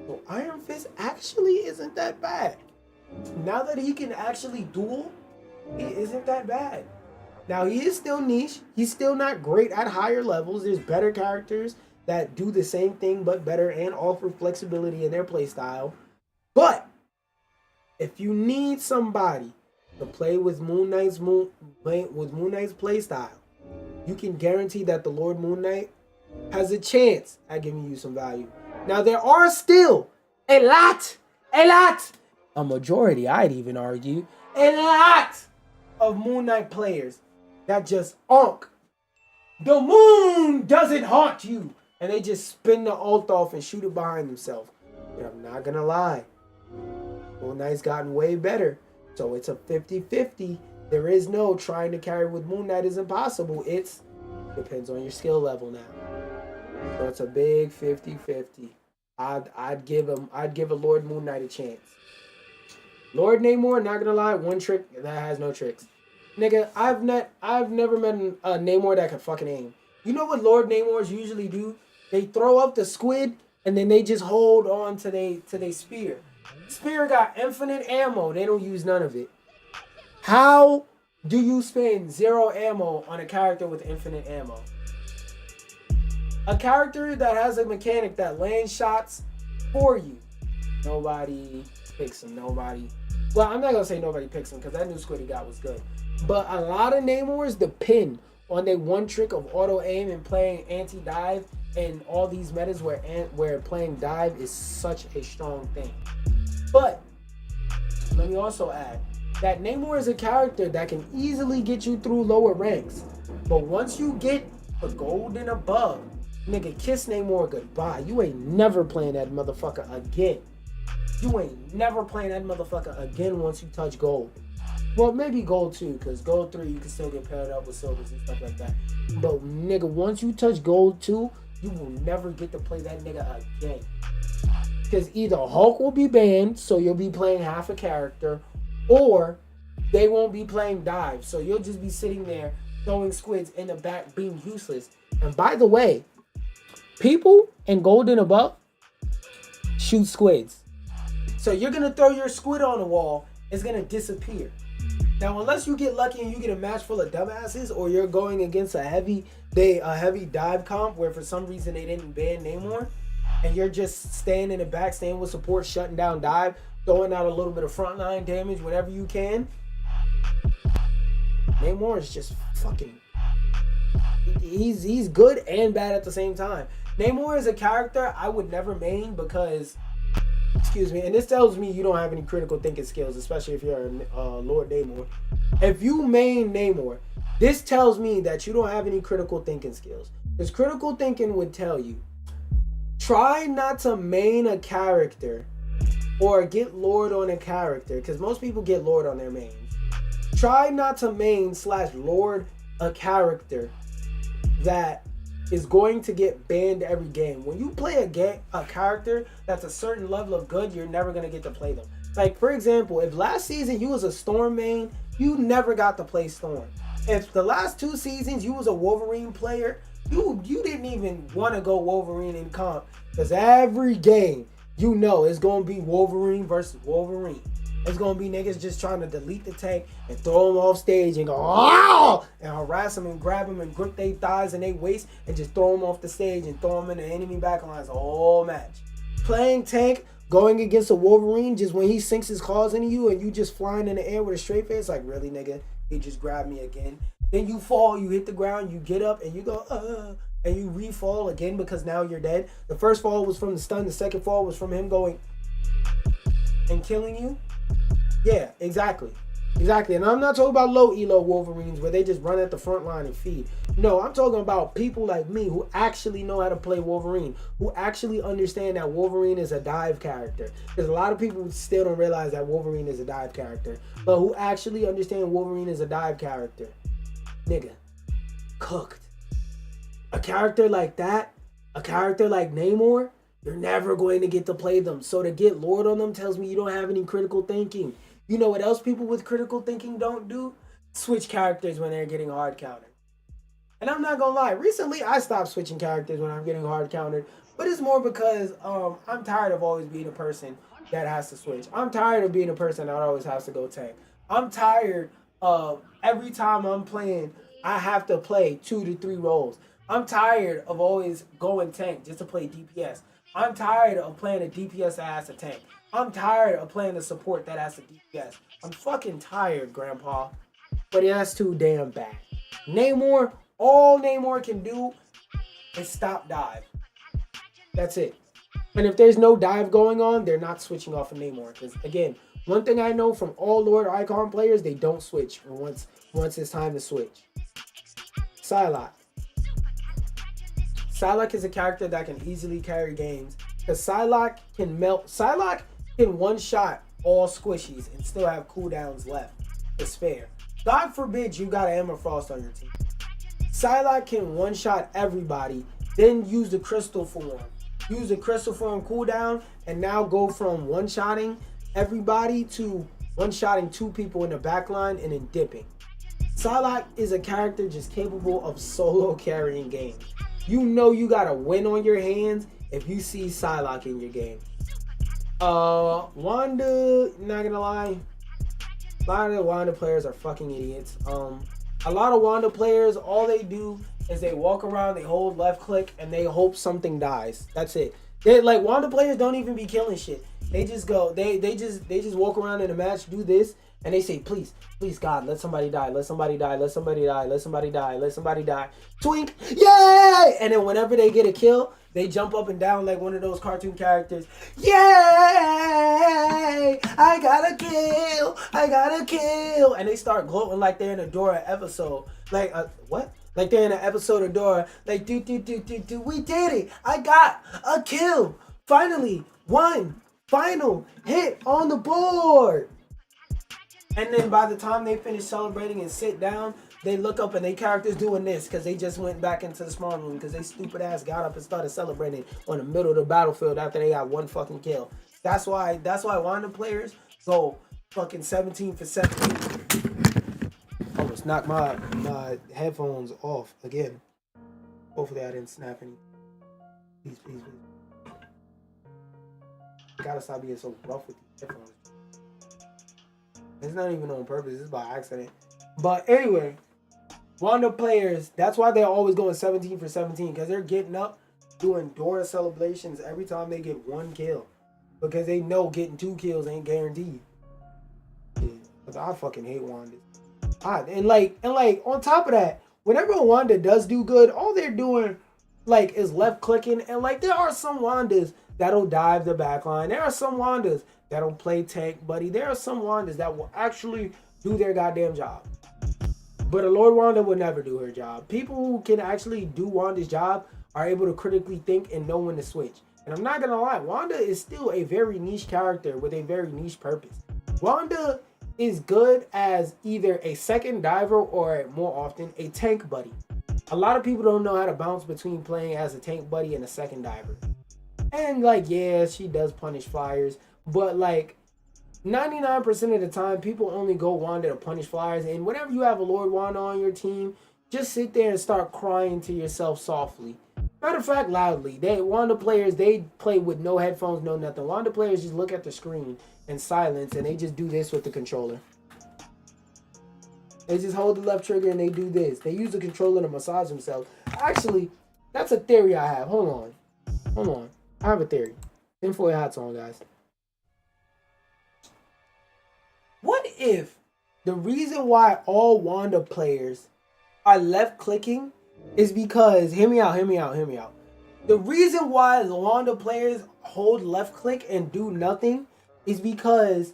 So Iron Fist actually isn't that bad. Now that he can actually duel, he isn't that bad. Now, he is still niche. He's still not great at higher levels. There's better characters that do the same thing but better and offer flexibility in their playstyle. But if you need somebody to play with Moon Knight's playstyle, you can guarantee that the Lord Moon Knight has a chance at giving you some value. Now, there are still a majority, I'd even argue, a lot of Moon Knight players that just onk. The moon doesn't haunt you. And they just spin the ult off and shoot it behind themselves. But I'm not gonna lie. Moon Knight's gotten way better. So it's a 50-50. There is no trying to carry with Moon Knight is impossible. It's depends on your skill level now. So it's a big 50-50. I'd give a Lord Moon Knight a chance. Lord Namor, not gonna lie, one trick that has no tricks. Nigga, I've never met a Namor that can fucking aim. You know what Lord Namors usually do? They throw up the squid and then they just hold on to they spear. Spear got infinite ammo. They don't use none of it. How do you spend 0 ammo on a character with infinite ammo? A character that has a mechanic that lands shots for you. Nobody picks him. Nobody. Well, I'm not going to say nobody picks him because that new squid he got was good. But a lot of Namors depend on their one trick of auto aim and playing anti-dive and all these metas where playing dive is such a strong thing. But let me also add that Namor is a character that can easily get you through lower ranks. But once you get a gold and above, nigga, kiss Namor goodbye. You ain't never playing that motherfucker again. You ain't never playing that motherfucker again once you touch gold. Well, maybe gold 2, because gold 3 you can still get paired up with silvers and stuff like that. But nigga, once you touch gold 2, you will never get to play that nigga again. Because either Hulk will be banned, so you'll be playing half a character, or they won't be playing dive, so you'll just be sitting there throwing squids in the back being useless. And by the way, people in gold and above shoot squids. So you're going to throw your squid on the wall, it's going to disappear. Now, unless you get lucky and you get a match full of dumbasses, or you're going against a heavy dive comp where for some reason they didn't ban Namor, and you're just staying in the back, staying with support, shutting down dive, throwing out a little bit of frontline damage whenever you can. Namor is just fucking... He's good and bad at the same time. Namor is a character I would never main because... Excuse me, and this tells me you don't have any critical thinking skills, especially if you're a Lord Namor. If you main Namor, this tells me that you don't have any critical thinking skills. Because critical thinking would tell you, try not to main a character or get Lord on a character, because most people get Lord on their mains. Try not to main / Lord a character that is going to get banned every game. When you play a character that's a certain level of good, you're never going to get to play them. Like, for example, if last season you was a Storm main, you never got to play Storm. If the last 2 seasons you was a Wolverine player, you didn't even want to go Wolverine in comp. Because every game, you know, it's going to be Wolverine versus Wolverine. It's going to be niggas just trying to delete the tank and throw them off stage and go, "Ah!" and harass them and grab them and grip their thighs and their waist and just throw them off the stage and throw them in the enemy backlines the whole match. Playing tank, going against a Wolverine, just when he sinks his claws into you and you just flying in the air with a straight face, like, really, nigga? He just grabbed me again. Then you fall, you hit the ground, you get up and you go, and you re-fall again because now you're dead. The first fall was from the stun, the second fall was from him going and killing you. Yeah, exactly. And I'm not talking about low elo Wolverines where they just run at the front line and feed. No, I'm talking about people like me who actually know how to play Wolverine, who actually understand that Wolverine is a dive character. Because a lot of people still don't realize that Wolverine is a dive character, but who actually understand Wolverine is a dive character. Nigga, cooked. A character like that, a character like Namor, you're never going to get to play them. So to get Lord on them tells me you don't have any critical thinking. You know what else people with critical thinking don't do? Switch characters when they're getting hard countered. And I'm not gonna lie, recently I stopped switching characters when I'm getting hard countered, but it's more because I'm tired of always being a person that has to switch. I'm tired of being a person that always has to go tank. I'm tired of every time I'm playing, I have to play 2 to 3 roles. I'm tired of always going tank just to play DPS. I'm tired of playing a DPS that has to tank. I'm tired of playing a support that has to DPS. I'm fucking tired, Grandpa. But yeah, that's too damn bad. Namor, all Namor can do is stop dive. That's it. And if there's no dive going on, they're not switching off of Namor. Because again, one thing I know from all Lord Icon players, they don't switch once it's time to switch. Psylocke. Psylocke is a character that can easily carry games. Because Psylocke can one-shot all squishies and still have cooldowns left. It's fair. God forbid you got an Emma Frost on your team. Psylocke can one-shot everybody, then use the crystal form. Use the crystal form cooldown, and now go from one-shotting everybody to one-shotting 2 people in the backline and then dipping. Psylocke is a character just capable of solo carrying games. You know you got a win on your hands if you see Psylocke in your game. Wanda, not gonna lie, a lot of the Wanda players are fucking idiots. A lot of Wanda players, all they do is they walk around, they hold left click, and they hope something dies. That's it. They like Wanda players don't even be killing shit. They just go, they just walk around in a match, do this, and they say, please God, let somebody die, let somebody die, let somebody die, let somebody die, let somebody die. Twink, yay! And then whenever they get a kill, they jump up and down like one of those cartoon characters. Yay! I got a kill! I got a kill! And they start gloating like they're in a Dora episode. Like, what? Like they're in an episode of Dora. Like, we did it! I got a kill! Finally, one final hit on the board! And then by the time they finish celebrating and sit down, they look up and they characters doing this because they just went back into the spawn room because they stupid ass got up and started celebrating on the middle of the battlefield after they got one fucking kill. That's why Wanda players go fucking 17 for 17. Almost knocked my headphones off again. Hopefully I didn't snap any. Please. Gotta stop being so rough with these headphones. It's not even on purpose, it's by accident. But anyway, Wanda players, that's why they're always going 17 for 17, because they're getting up doing Dora celebrations every time they get one kill. Because they know getting 2 kills ain't guaranteed. Yeah, because I fucking hate Wanda. And like on top of that, whenever Wanda does do good, all they're doing like is left clicking, and like there are some Wandas that'll dive the backline. There are some Wandas that'll play tank, buddy. There are some Wandas that will actually do their goddamn job. But a Lord Wanda would never do her job. People who can actually do Wanda's job are able to critically think and know when to switch. And I'm not gonna lie, Wanda is still a very niche character with a very niche purpose. Wanda is good as either a second diver or more often a tank buddy. A lot of people don't know how to bounce between playing as a tank buddy and a second diver. And like, yeah, she does punish flyers, but like 99% of the time, people only go Wanda to punish flyers. And whenever you have a Lord Wanda on your team, just sit there and start crying to yourself softly. Matter of fact, loudly. Wanda players, they play with no headphones, no nothing. Wanda players just look at the screen in silence and they just do this with the controller. They just hold the left trigger and they do this. They use the controller to massage themselves. Actually, that's a theory I have. Hold on. I have a theory. Tinfoil hats on, guys. What if the reason why all Wanda players are left clicking is because, hear me out. The reason why the Wanda players hold left click and do nothing is because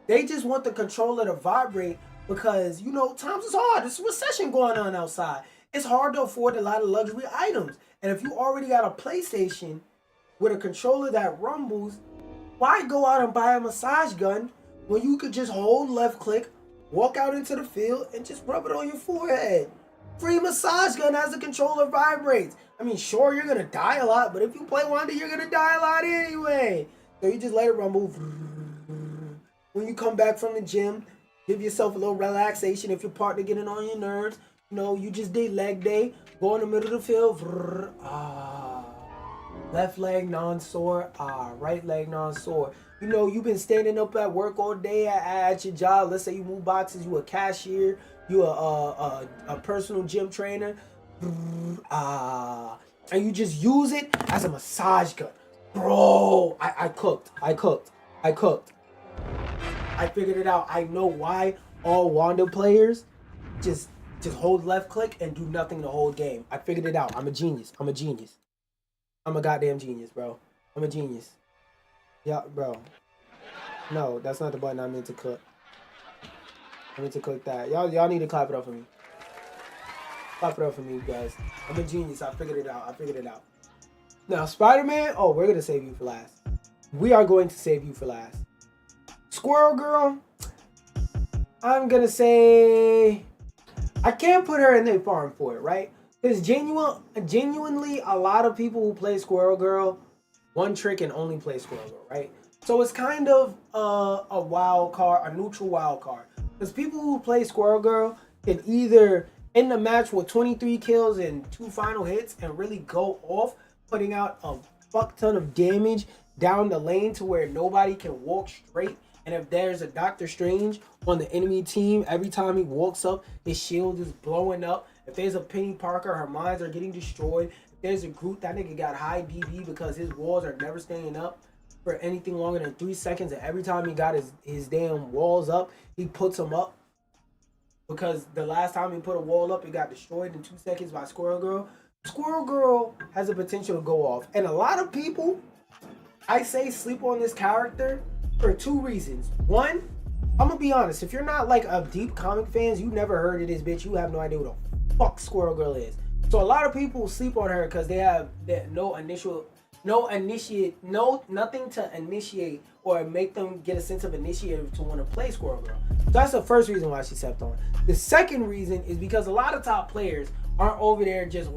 they just want the controller to vibrate because, you know, times is hard. There's a recession going on outside. It's hard to afford a lot of luxury items. And if you already got a PlayStation with a controller that rumbles, why go out and buy a massage gun when you could just hold left click, walk out into the field, and just rub it on your forehead? Free massage gun as the controller vibrates. I mean, sure, you're gonna die a lot, but if you play Wanda, you're gonna die a lot anyway. So you just let it rumble. When you come back from the gym, give yourself a little relaxation. If your partner getting on your nerves, you know, you just did leg day. Go in the middle of the field. Left leg non-sore. Right leg non-sore. You know, you've been standing up at work all day at your job. Let's say you move boxes. You a cashier. You a personal gym trainer. And you just use it as a massage gun. Bro, I cooked. I figured it out. I know why all Wanda players just hold left click and do nothing the whole game. I figured it out. I'm a genius. I'm a goddamn genius, bro. I'm a genius. Yeah, bro. No, that's not the button I meant to click. I meant to click that. Y'all need to clap it up for me. Clap it up for me, you guys. I'm a genius. I figured it out. Now, Spider-Man. Oh, we're gonna save you for last. We are going to save you for last. Squirrel Girl. I'm gonna say I can't put her in the farm for it, right? Because genuinely, a lot of people who play Squirrel Girl one trick and only play Squirrel Girl, right? So it's kind of a wild card, a neutral wild card. Because people who play Squirrel Girl can either end the match with 23 kills and 2 final hits and really go off, putting out a fuck ton of damage down the lane to where nobody can walk straight. And if there's a Doctor Strange on the enemy team, every time he walks up, his shield is blowing up. If there's a Penny Parker, her mines are getting destroyed. If there's a Groot, that nigga got high DB because his walls are never staying up for anything longer than 3 seconds. And every time he got his damn walls up, he puts them up. Because the last time he put a wall up, it got destroyed in 2 seconds by Squirrel Girl. Squirrel Girl has the potential to go off. And a lot of people, I say, sleep on this character for 2 reasons. One, I'm gonna be honest, if you're not like a deep comic fans, you never heard of this bitch, you have no idea what the fuck Squirrel Girl is. So a lot of people sleep on her because they have nothing to initiate or make them get a sense of initiative to want to play Squirrel Girl. So that's the first reason why she slept on. The second reason is because a lot of top players aren't over there just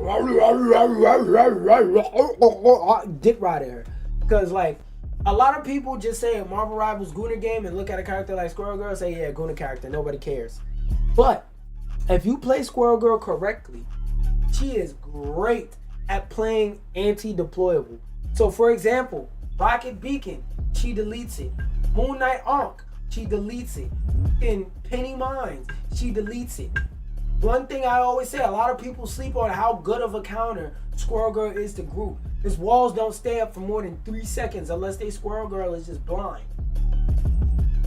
dick riding her. Because like a lot of people just say a Marvel Rivals Gooner game and look at a character like Squirrel Girl and say, yeah, Gooner character, nobody cares. But if you play Squirrel Girl correctly, she is great at playing anti-deployable. So for example, Rocket Beacon, she deletes it. Moon Knight Ankh, she deletes it. In Penny Mines, she deletes it. One thing I always say, a lot of people sleep on how good of a counter Squirrel Girl is to Groot. His walls don't stay up for more than 3 seconds unless they Squirrel Girl is just blind.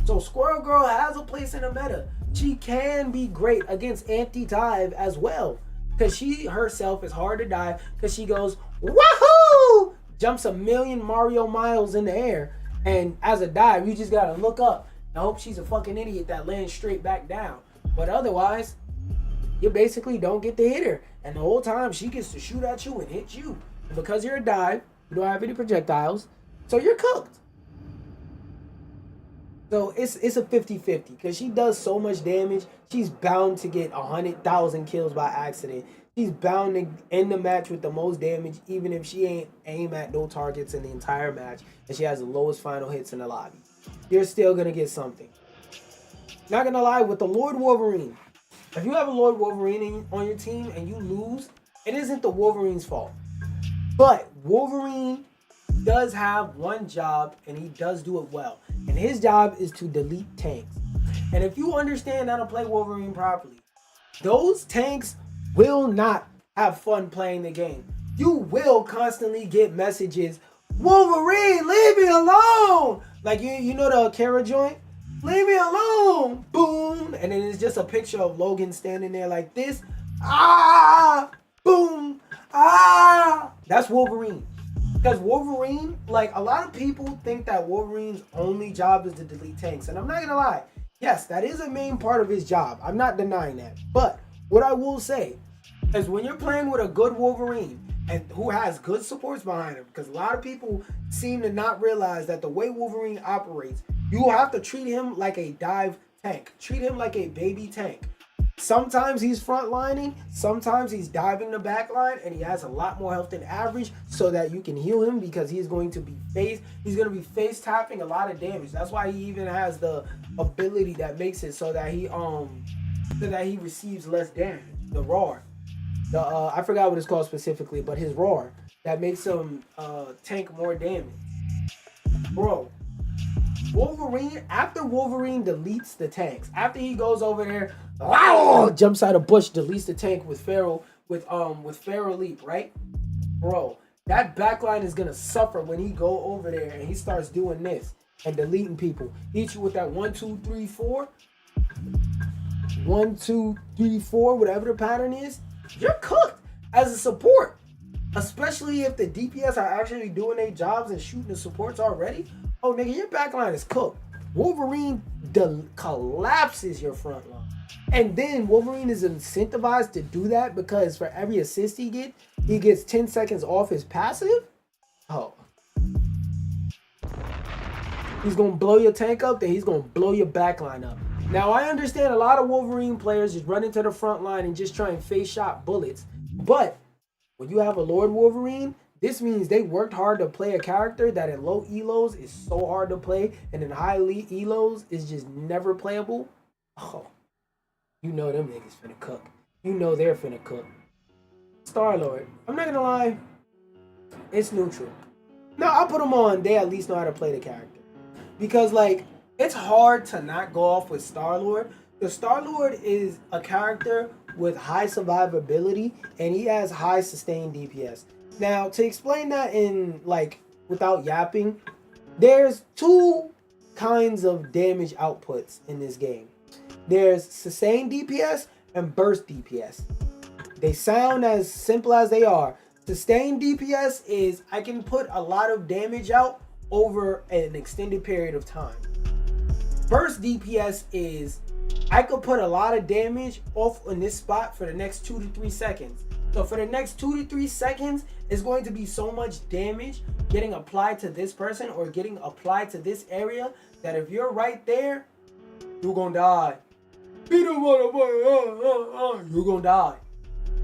So Squirrel Girl has a place in the meta. She can be great against anti-dive as well. Because she herself is hard to dive because she goes, wahoo! Jumps a million Mario miles in the air. And as a dive, you just gotta look up and hope she's a fucking idiot that lands straight back down. But otherwise, you basically don't get to hit her. And the whole time, she gets to shoot at you and hit you. And because you're a dive, you don't have any projectiles, so you're cooked. So it's a 50-50 because she does so much damage. She's bound to get 100,000 kills by accident. She's bound to end the match with the most damage, even if she ain't aim at no targets in the entire match and she has the lowest final hits in the lobby. You're still gonna get something. Not gonna lie, with the Lord Wolverine, if you have a Lord Wolverine on your team and you lose, it isn't the Wolverine's fault. But Wolverine does have one job and he does do it well. And his job is to delete tanks. And if you understand how to play Wolverine properly, those tanks will not have fun playing the game. You will constantly get messages, Wolverine, leave me alone! Like you know the Kara joint? Leave me alone! Boom! And then it's just a picture of Logan standing there like this. Ah! Boom! Ah! That's Wolverine. Because Wolverine, like a lot of people think that Wolverine's only job is to delete tanks. And I'm not gonna lie. Yes, that is a main part of his job. I'm not denying that. But what I will say is when you're playing with a good Wolverine and who has good supports behind him, because a lot of people seem to not realize that the way Wolverine operates, you have to treat him like a dive tank. Treat him like a baby tank. Sometimes he's frontlining, sometimes he's diving the back line, and he has a lot more health than average, so that you can heal him because he's going to be face tapping a lot of damage. That's why he even has the ability that makes it so that he receives less damage. The roar, I forgot what it's called specifically, but his roar that makes him tank more damage, bro. After Wolverine deletes the tanks, after he goes over there, jumps out of bush, deletes the tank with Feral Leap, right? Bro, that backline is gonna suffer when he go over there and he starts doing this and deleting people. Hit you with that 1, 2, 3, 4. 1, 2, 3, 4, whatever the pattern is, you're cooked as a support. Especially if the DPS are actually doing their jobs and shooting the supports already. Oh, nigga, your backline is cooked. Wolverine collapses your front line. And then Wolverine is incentivized to do that because for every assist he gets 10 seconds off his passive. Oh. He's going to blow your tank up, then he's going to blow your backline up. Now, I understand a lot of Wolverine players just run into the front line and just try and face shot bullets. But when you have a Lord Wolverine, this means they worked hard to play a character that in low elos is so hard to play, and in high elite elos is just never playable. Oh, you know them niggas finna cook. You know they're finna cook. Star-Lord, I'm not gonna lie, it's neutral. No, I'll put them on. They at least know how to play the character. Because, like, it's hard to not go off with Star-Lord. The Star-Lord is a character with high survivability, and he has high sustained DPS. Now, to explain that in, like, without yapping, there's two kinds of damage outputs in this game. There's sustained DPS and burst DPS. They sound as simple as they are. Sustained DPS is I can put a lot of damage out over an extended period of time. Burst DPS is I could put a lot of damage off in this spot for the next 2 to 3 seconds. So for the next 2 to 3 seconds, it's going to be so much damage getting applied to this person or getting applied to this area that if you're right there, you're gonna die. You're gonna die.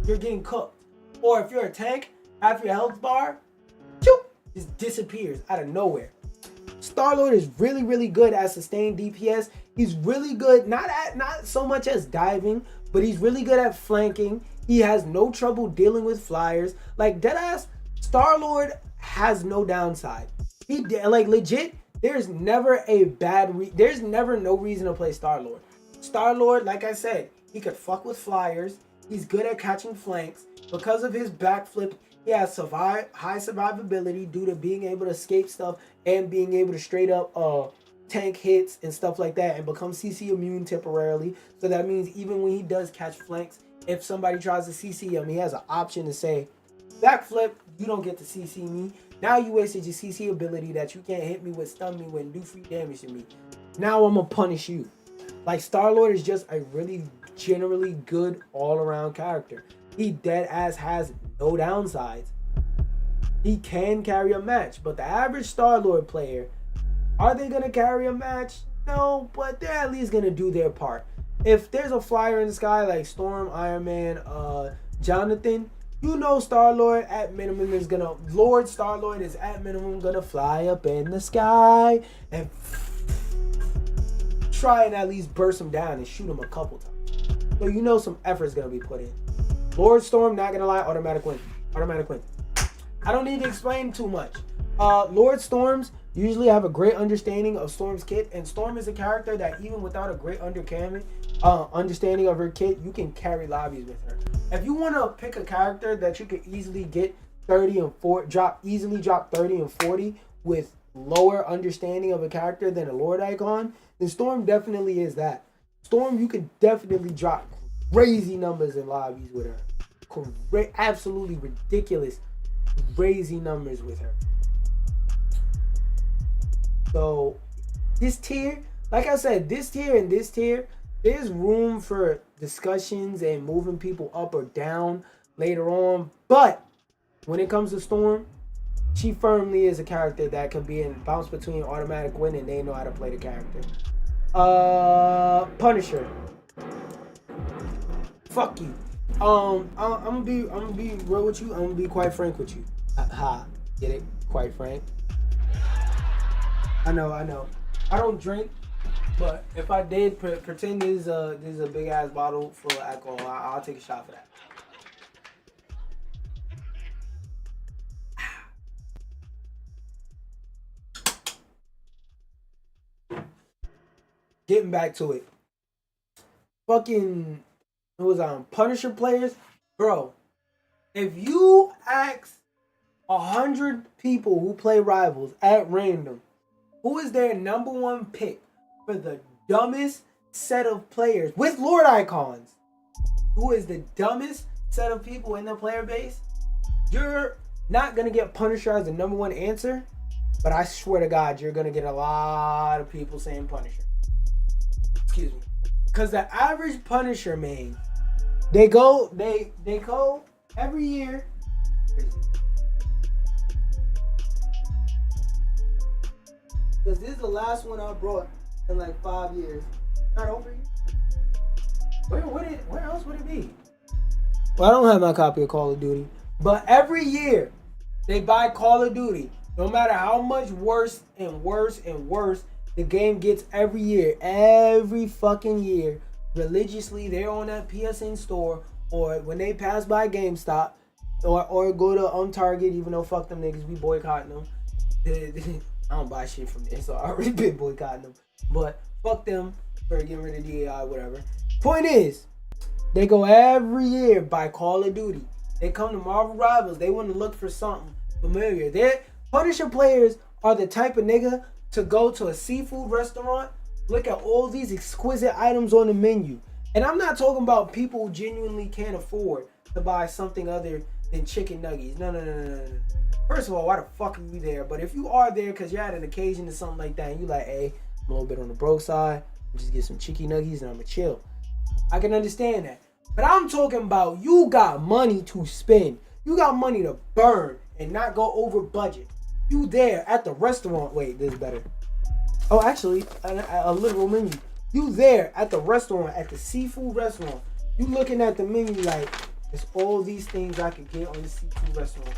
You're getting cooked. Or if you're a tank, half your health bar, just disappears out of nowhere. Star-Lord is really, really good at sustained DPS. He's really good, not so much as diving, but he's really good at flanking. He has no trouble dealing with flyers. Like, deadass, Star-Lord has no downside. Like, legit, there's never there's never no reason to play Star-Lord. Star-Lord, like I said, he could fuck with flyers. He's good at catching flanks. Because of his backflip, he has high survivability due to being able to escape stuff and being able to straight up tank hits and stuff like that and become CC immune temporarily. So that means even when he does catch flanks, if somebody tries to CC him, he has an option to say, backflip, you don't get to CC me. Now you wasted your CC ability that you can't hit me with, stun me with, and do free damage to me. Now I'm going to punish you. Like, Star-Lord is just a really generally good all-around character. He dead ass has no downsides. He can carry a match, but the average Star-Lord player, are they going to carry a match? No, but they're at least going to do their part. If there's a flyer in the sky like Storm, Iron Man, Jonathan, you know Star-Lord at minimum is going to, Lord Star-Lord is at minimum going to fly up in the sky and try and at least burst him down and shoot him a couple times. So you know some effort is going to be put in. Lord Storm, not going to lie, automatic win. Automatic win. I don't need to explain too much. Lord Storms usually have a great understanding of Storm's kit, and Storm is a character that even without a great understanding of her kit, you can carry lobbies with her. If you want to pick a character that you could easily get 30 and 40, drop 30 and 40 with lower understanding of a character than a Lord icon, then Storm definitely is that. Storm, you could definitely drop crazy numbers in lobbies with her. Absolutely ridiculous, crazy numbers with her. So this tier, like I said, this tier and this tier, there's room for discussions and moving people up or down later on. But when it comes to Storm, she firmly is a character that can be in bounce between automatic win and they know how to play the character. Punisher. Fuck you. I'm gonna be real with you. I'm gonna be quite frank with you. Get it? Quite frank. I know. I don't drink, but if I did, pretend this is a big ass bottle full of alcohol, I'll take a shot for that. Getting back to it. Fucking, who was on Punisher players, bro. If you ask 100 people who play Rivals at random, who is their number one pick for the dumbest set of players with Lord icons? Who is the dumbest set of people in the player base? You're not gonna get Punisher as the number one answer, but I swear to God, you're gonna get a lot of people saying Punisher. Excuse me. Cause the average Punisher main, they go every year. Cause this is the last one I brought in like 5 years. Not over here. Where else would it be? Well, I don't have my copy of Call of Duty, but every year they buy Call of Duty. No matter how much worse and worse and worse the game gets every year, every fucking year, religiously, they're on that PSN store, or when they pass by GameStop, or go to Target, even though fuck them niggas, we boycotting them. I don't buy shit from there, so I already been boycotting them. But fuck them for getting rid of DAI, whatever. Point is, they go every year buy Call of Duty. They come to Marvel Rivals, they want to look for something familiar. Their Punisher players are the type of nigga to go to a seafood restaurant, look at all these exquisite items on the menu. And I'm not talking about people who genuinely can't afford to buy something other than chicken nuggets. No. First of all, why the fuck are you there? But if you are there because you're at an occasion or something like that, and you like, hey, I'm a little bit on the broke side, just get some chicken nuggets and I'm gonna chill. I can understand that. But I'm talking about you got money to spend. You got money to burn and not go over budget. You there at the restaurant. Wait, this is better. Oh, actually, a literal menu. You there at the restaurant, at the seafood restaurant. You looking at the menu like, there's all these things I could get on the seafood restaurant.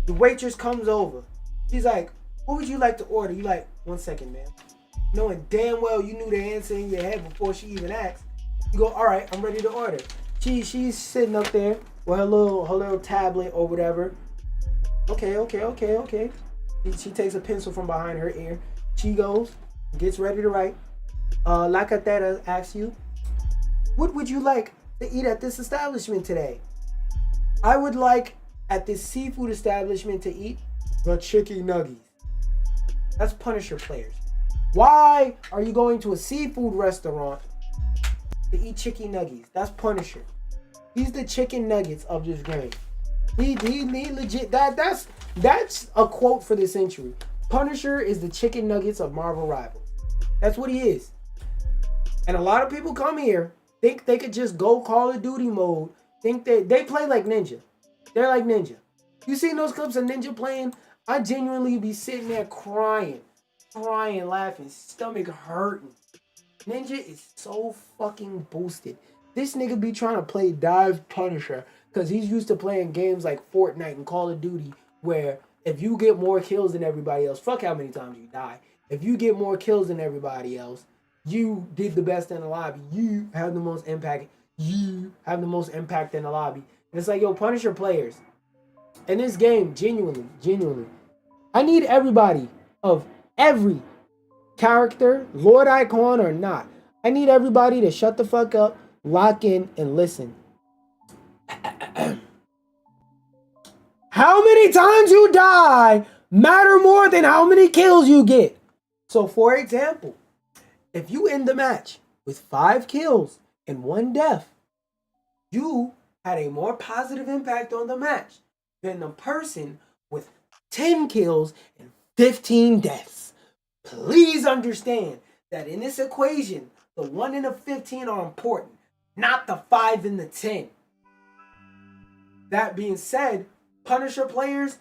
The waitress comes over. She's like, what would you like to order? You like, 1 second, man. Knowing damn well you knew the answer in your head before she even asked. You go, all right, I'm ready to order. She's sitting up there with her little tablet or whatever. Okay. She takes a pencil from behind her ear. She goes, gets ready to write. Like I asks you, what would you like to eat at this establishment today? I would like at this seafood establishment to eat the chicken nuggets. That's Punisher players. Why are you going to a seafood restaurant to eat chicken nuggets? That's Punisher. He's the chicken nuggets of this game. He legit. That's a quote for the century. Punisher is the chicken nuggets of Marvel Rivals. That's what he is. And a lot of people come here, think they could just go Call of Duty mode, think they play like Ninja. They're like Ninja. You seen those clips of Ninja playing? I genuinely be sitting there crying, laughing, stomach hurting. Ninja is so fucking boosted. This nigga be trying to play Dive Punisher because he's used to playing games like Fortnite and Call of Duty where if you get more kills than everybody else, fuck how many times you die. If you get more kills than everybody else, you did the best in the lobby. You have the most impact. You have the most impact in the lobby. And it's like, yo, Punisher players. In this game, genuinely, I need everybody of every character, Lord Icon or not. I need everybody to shut the fuck up, lock in, and listen. How many times you die matter more than how many kills you get. So, for example, if you end the match with 5 kills and 1 death, you had a more positive impact on the match than the person with 10 kills and 15 deaths. Please understand that in this equation, the 1 and the 15 are important, not the 5 and the 10. That being said, Punisher players,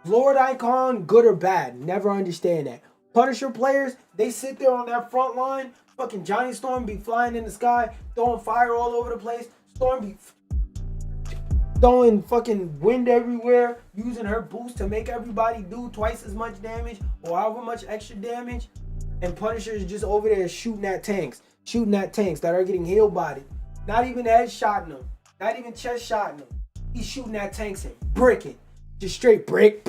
Lord Icon, good or bad, never understand that. Punisher players, they sit there on that front line, fucking Johnny Storm be flying in the sky, throwing fire all over the place. Storm be throwing fucking wind everywhere, using her boost to make everybody do twice as much damage or however much extra damage. And Punisher is just over there shooting at tanks that are getting healed by it. Not even headshotting them, not even chest shotting them. He's shooting at tanks and bricking. Just straight brick.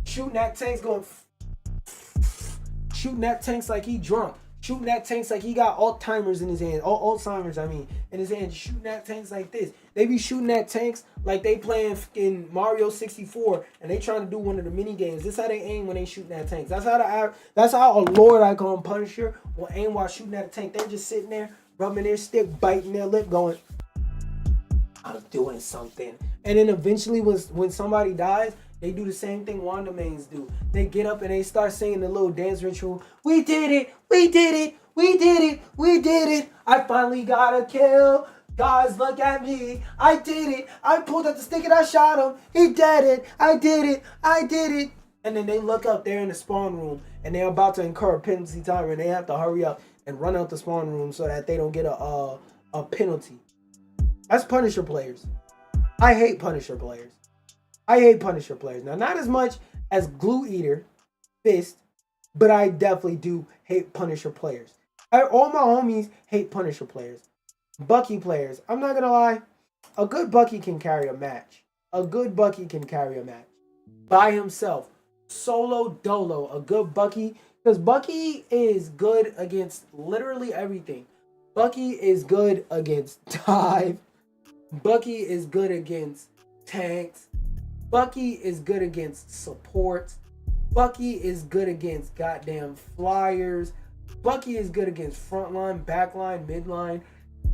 Shooting at tanks going, shooting at tanks like he drunk. Shooting at tanks like he got Alzheimer's in his hand. Alzheimer's, in his hand. Shooting at tanks like this. They be shooting at tanks like they playing in Mario 64 and they trying to do one of the mini games. This how they aim when they shooting at tanks. That's how a Lord Icon Punisher will aim while shooting at a tank. They just sitting there, rubbing their stick, biting their lip, going, I'm doing something. And then eventually when somebody dies, they do the same thing Wanda Mains do. They get up and they start singing the little dance ritual. We did it. I finally got a kill. Guys, look at me. I did it. I pulled up the stick and I shot him. He did it. I did it. And then they look up there in the spawn room and they're about to incur a penalty timer and they have to hurry up and run out the spawn room so that they don't get a penalty. That's Punisher players. I hate Punisher players. Now, not as much as Glue Eater, Fist, but I definitely do hate Punisher players. All my homies hate Punisher players. Bucky players, I'm not gonna lie, a good Bucky can carry a match. By himself. Solo dolo, a good Bucky. Because Bucky is good against literally everything. Bucky is good against dive. Bucky is good against tanks. Bucky is good against support. Bucky is good against goddamn flyers. Bucky is good against frontline, backline, midline.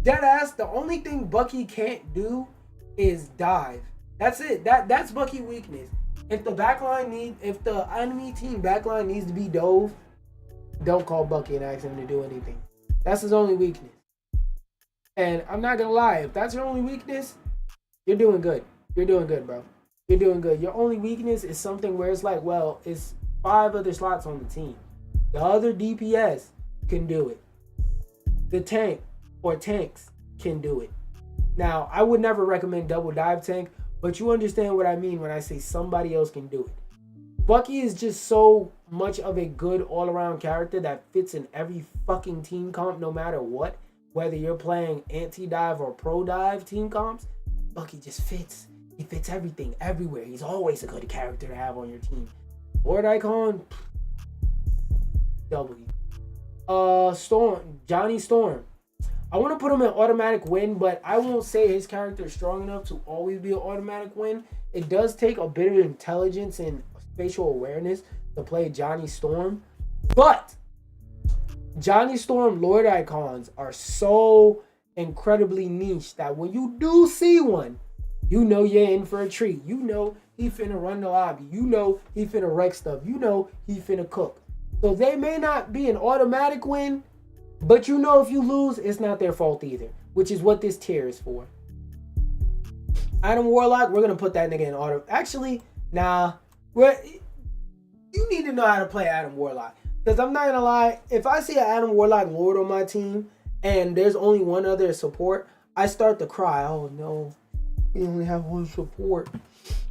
Deadass, the only thing Bucky can't do is dive. That's it. That's Bucky weakness. If the enemy team backline needs to be dove, don't call Bucky and ask him to do anything. That's his only weakness. And I'm not gonna lie, if that's your only weakness, you're doing good. You're doing good, bro. You're doing good. Your only weakness is something where it's like, well, it's 5 other slots on the team. The other DPS can do it. The tank or tanks can do it. Now, I would never recommend double dive tank, but you understand what I mean when I say somebody else can do it. Bucky is just so much of a good all-around character that fits in every fucking team comp no matter what. Whether you're playing anti-dive or pro-dive team comps, Bucky just fits. He fits everything, everywhere. He's always a good character to have on your team. Lord Icon, W. Johnny Storm. I want to put him in automatic win, but I won't say his character is strong enough to always be an automatic win. It does take a bit of intelligence and spatial awareness to play Johnny Storm. But Johnny Storm Lord Icons are so incredibly niche that when you do see one, you know you're in for a treat. You know he finna run the lobby. You know he finna wreck stuff. You know he finna cook. So they may not be an automatic win, but you know if you lose, it's not their fault either, which is what this tier is for. Adam Warlock, we're gonna put that nigga in auto. Actually, nah. You need to know how to play Adam Warlock. Because I'm not gonna lie, if I see an Adam Warlock Lord on my team and there's only one other support, I start to cry. Oh no, we only have one support.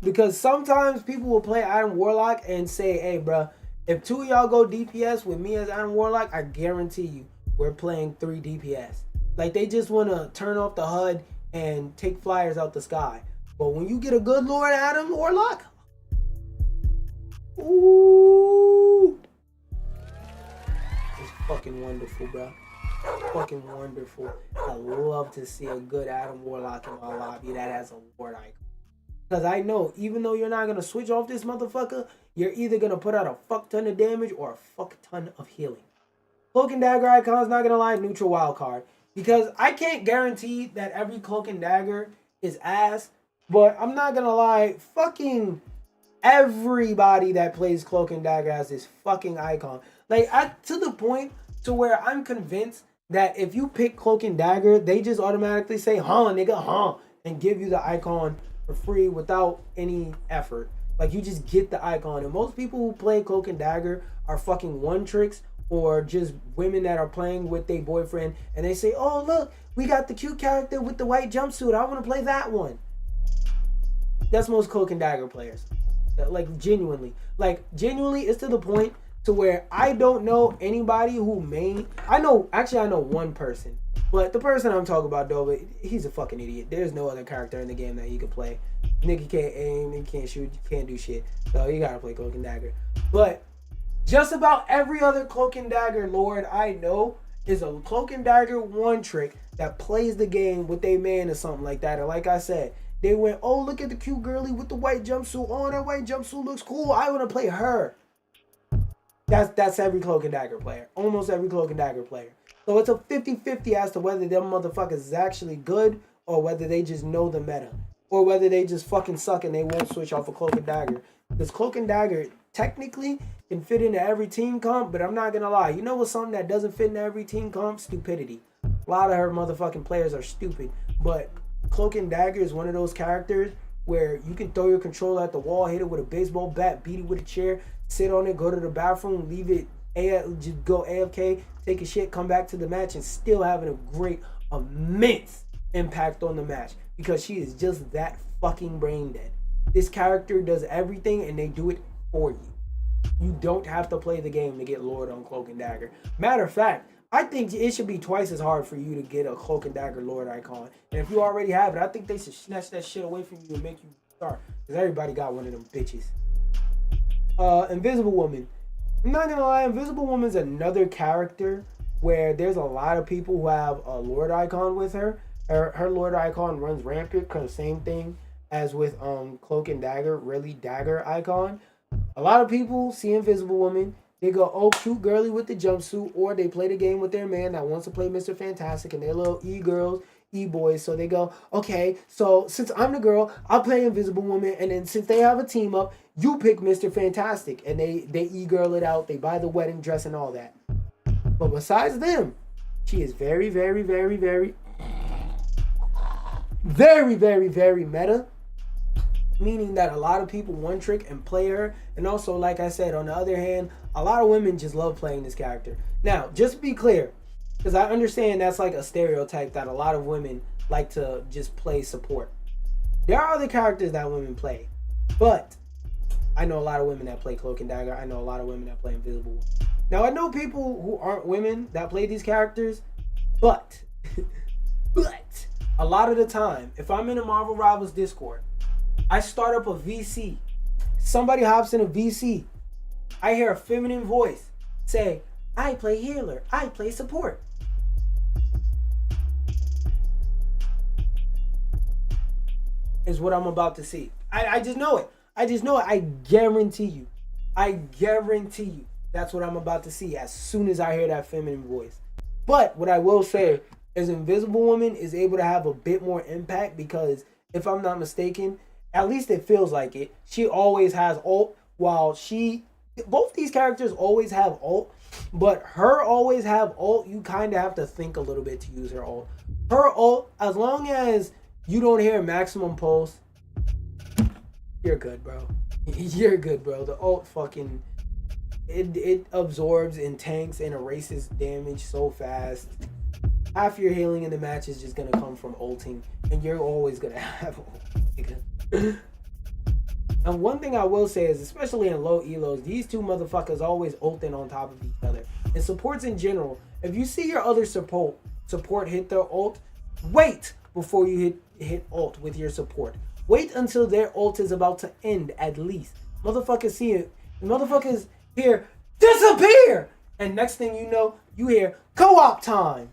Because sometimes people will play Adam Warlock and say, hey bro, if 2 of y'all go DPS with me as Adam Warlock, I guarantee you we're playing 3 DPS. Like they just want to turn off the HUD and take flyers out the sky. But when you get a good Lord Adam Warlock, ooh, it's fucking wonderful, bro. Fucking wonderful. I love to see a good Adam Warlock in my lobby that has a Lord icon. Because I know, even though you're not going to switch off this motherfucker, you're either going to put out a fuck ton of damage or a fuck ton of healing. Cloak and Dagger icon's not going to lie, neutral wild card. Because I can't guarantee that every Cloak and Dagger is ass. But I'm not going to lie, fucking everybody that plays Cloak and Dagger has this fucking icon. Like, to the point to where I'm convinced that if you pick Cloak and Dagger, they just automatically say, huh, nigga, huh, and give you the icon for free without any effort. Like, you just get the icon. And most people who play Cloak and Dagger are fucking one tricks or just women that are playing with their boyfriend and they say, oh look, we got the cute character with the white jumpsuit, I want to play that one. That's most Cloak and Dagger players. Like genuinely it's to the point to where I don't know anybody who I know one person, but the person I'm talking about though, he's a fucking idiot. There's no other character in the game that he could play. Nigga can't aim, he can't shoot, he can't do shit, so you gotta play Cloak and Dagger. But just about every other Cloak and Dagger lord I know is a Cloak and Dagger one trick that plays the game with a man or something like that. And like I said, they went, oh, look at the cute girlie with the white jumpsuit. Oh, that white jumpsuit looks cool. I want to play her. That's every Cloak and Dagger player. Almost every Cloak and Dagger player. So it's a 50-50 as to whether them motherfuckers is actually good or whether they just know the meta. Or whether they just fucking suck and they won't switch off of Cloak and Dagger. Because Cloak and Dagger technically can fit into every team comp, but I'm not going to lie. You know what's something that doesn't fit into every team comp? Stupidity. A lot of her motherfucking players are stupid. But Cloak and Dagger is one of those characters where you can throw your controller at the wall, hit it with a baseball bat, beat it with a chair, sit on it, go to the bathroom, leave it, just go AFK, take a shit, come back to the match, and still having a great, immense impact on the match because she is just that fucking brain dead. This character does everything and they do it for you. You don't have to play the game to get Lord on Cloak and Dagger. Matter of fact, I think it should be twice as hard for you to get a Cloak and Dagger Lord icon. And if you already have it, I think they should snatch that shit away from you and make you start. Because everybody got one of them bitches. Invisible Woman. I'm not gonna lie, Invisible Woman's another character where there's a lot of people who have a Lord icon with her. Her Lord icon runs rampant because same thing as with Cloak and Dagger, really Dagger icon. A lot of people see Invisible Woman. They go, oh, cute girly with the jumpsuit, or they play the game with their man that wants to play Mr. Fantastic, and they're little e-girls, e-boys. So they go, okay, so since I'm the girl, I'll play Invisible Woman, and then since they have a team up, you pick Mr. Fantastic, and they e-girl it out. They buy the wedding dress and all that. But besides them, she is very, very, very, very, very, very, very meta. Meaning that a lot of people one trick and play her. And also, like I said, on the other hand, a lot of women just love playing this character. Now, just to be clear, because I understand that's like a stereotype that a lot of women like to just play support. There are other characters that women play. But I know a lot of women that play Cloak and Dagger. I know a lot of women that play Invisible. Now, I know people who aren't women that play these characters. But a lot of the time, if I'm in a Marvel Rivals Discord, I start up a VC. Somebody hops in a VC. I hear a feminine voice say, I play healer. I play support. Is what I'm about to see. I just know it. I just know it. I guarantee you. I guarantee you. That's what I'm about to see as soon as I hear that feminine voice. But what I will say is Invisible Woman is able to have a bit more impact because if I'm not mistaken, at least it feels like it, she always has ult, while both these characters always have ult, but her always have ult, you kind of have to think a little bit to use her ult. Her ult, as long as you don't hear maximum pulse, you're good, bro. You're good, bro. The ult fucking, it absorbs and tanks and erases damage so fast. Half your healing in the match is just going to come from ulting, and you're always going to have ult. And one thing I will say is, especially in low elos, these two motherfuckers always ulting on top of each other. And supports in general, if you see your other support hit their ult, wait before you hit ult with your support. Wait until their ult is about to end at least. Motherfuckers see it. Motherfuckers hear disappear, and next thing you know, you hear co-op time.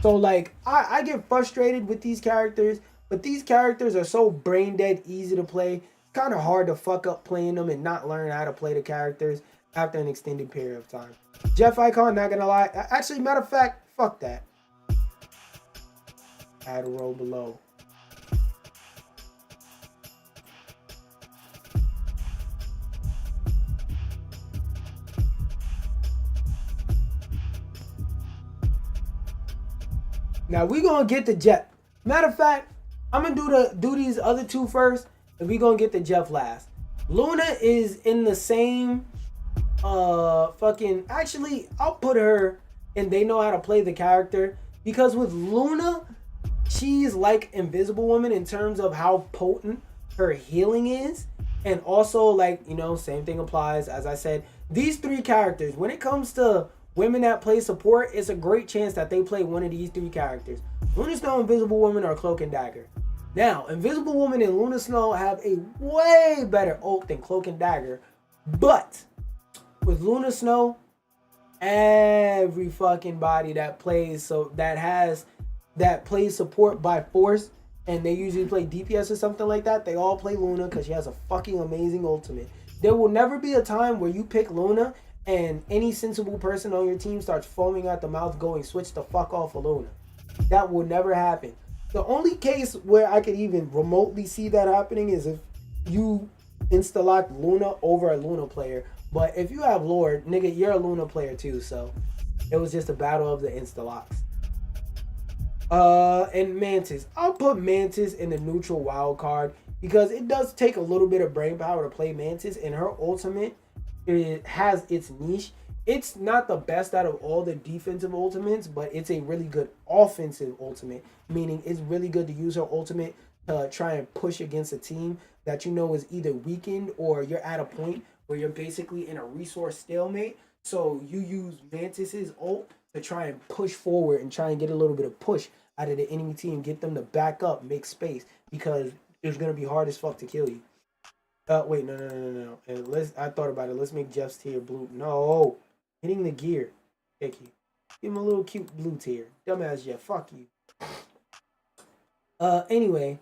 So like, I get frustrated with these characters, but these characters are so brain dead easy to play. It's kind of hard to fuck up playing them and not learn how to play the characters after an extended period of time. Jeff Icon, not gonna lie. Actually, matter of fact, fuck that. Add a row below. Now we gonna get the Jeff. Matter of fact, I'm gonna do these other two first, and we gonna get the Jeff last. Luna is in the same fucking, actually I'll put her, and they know how to play the character, because with Luna, she's like Invisible Woman in terms of how potent her healing is. And also, like, you know, same thing applies. As I said, these three characters, when it comes to women that play support, it's a great chance that they play one of these three characters: Luna Snow, Invisible Woman, or Cloak and Dagger. Now, Invisible Woman and Luna Snow have a way better ult than Cloak and Dagger, but with Luna Snow, every fucking body that plays that plays support by force, and they usually play DPS or something like that, they all play Luna because she has a fucking amazing ultimate. There will never be a time where you pick Luna and any sensible person on your team starts foaming at the mouth going, switch the fuck off of Luna. That will never happen. The only case where I could even remotely see that happening is if you insta-lock Luna over a Luna player. But if you have Lord, nigga, you're a Luna player too, so it was just a battle of the insta-locks. And Mantis. I'll put Mantis in the neutral wild card because it does take a little bit of brain power to play Mantis, and her ultimate, it has its niche. It's not the best out of all the defensive ultimates, but it's a really good offensive ultimate, meaning it's really good to use her ultimate to try and push against a team that you know is either weakened or you're at a point where you're basically in a resource stalemate. So you use Mantis's ult to try and push forward and try and get a little bit of push out of the enemy team, get them to back up, make space, because it's going to be hard as fuck to kill you. Wait, no. And I thought about it. Let's make Jeff's tier blue. No. Hitting the gear. Thank you. Give him a little cute blue tier. Dumbass Jeff. Fuck you. Anyway,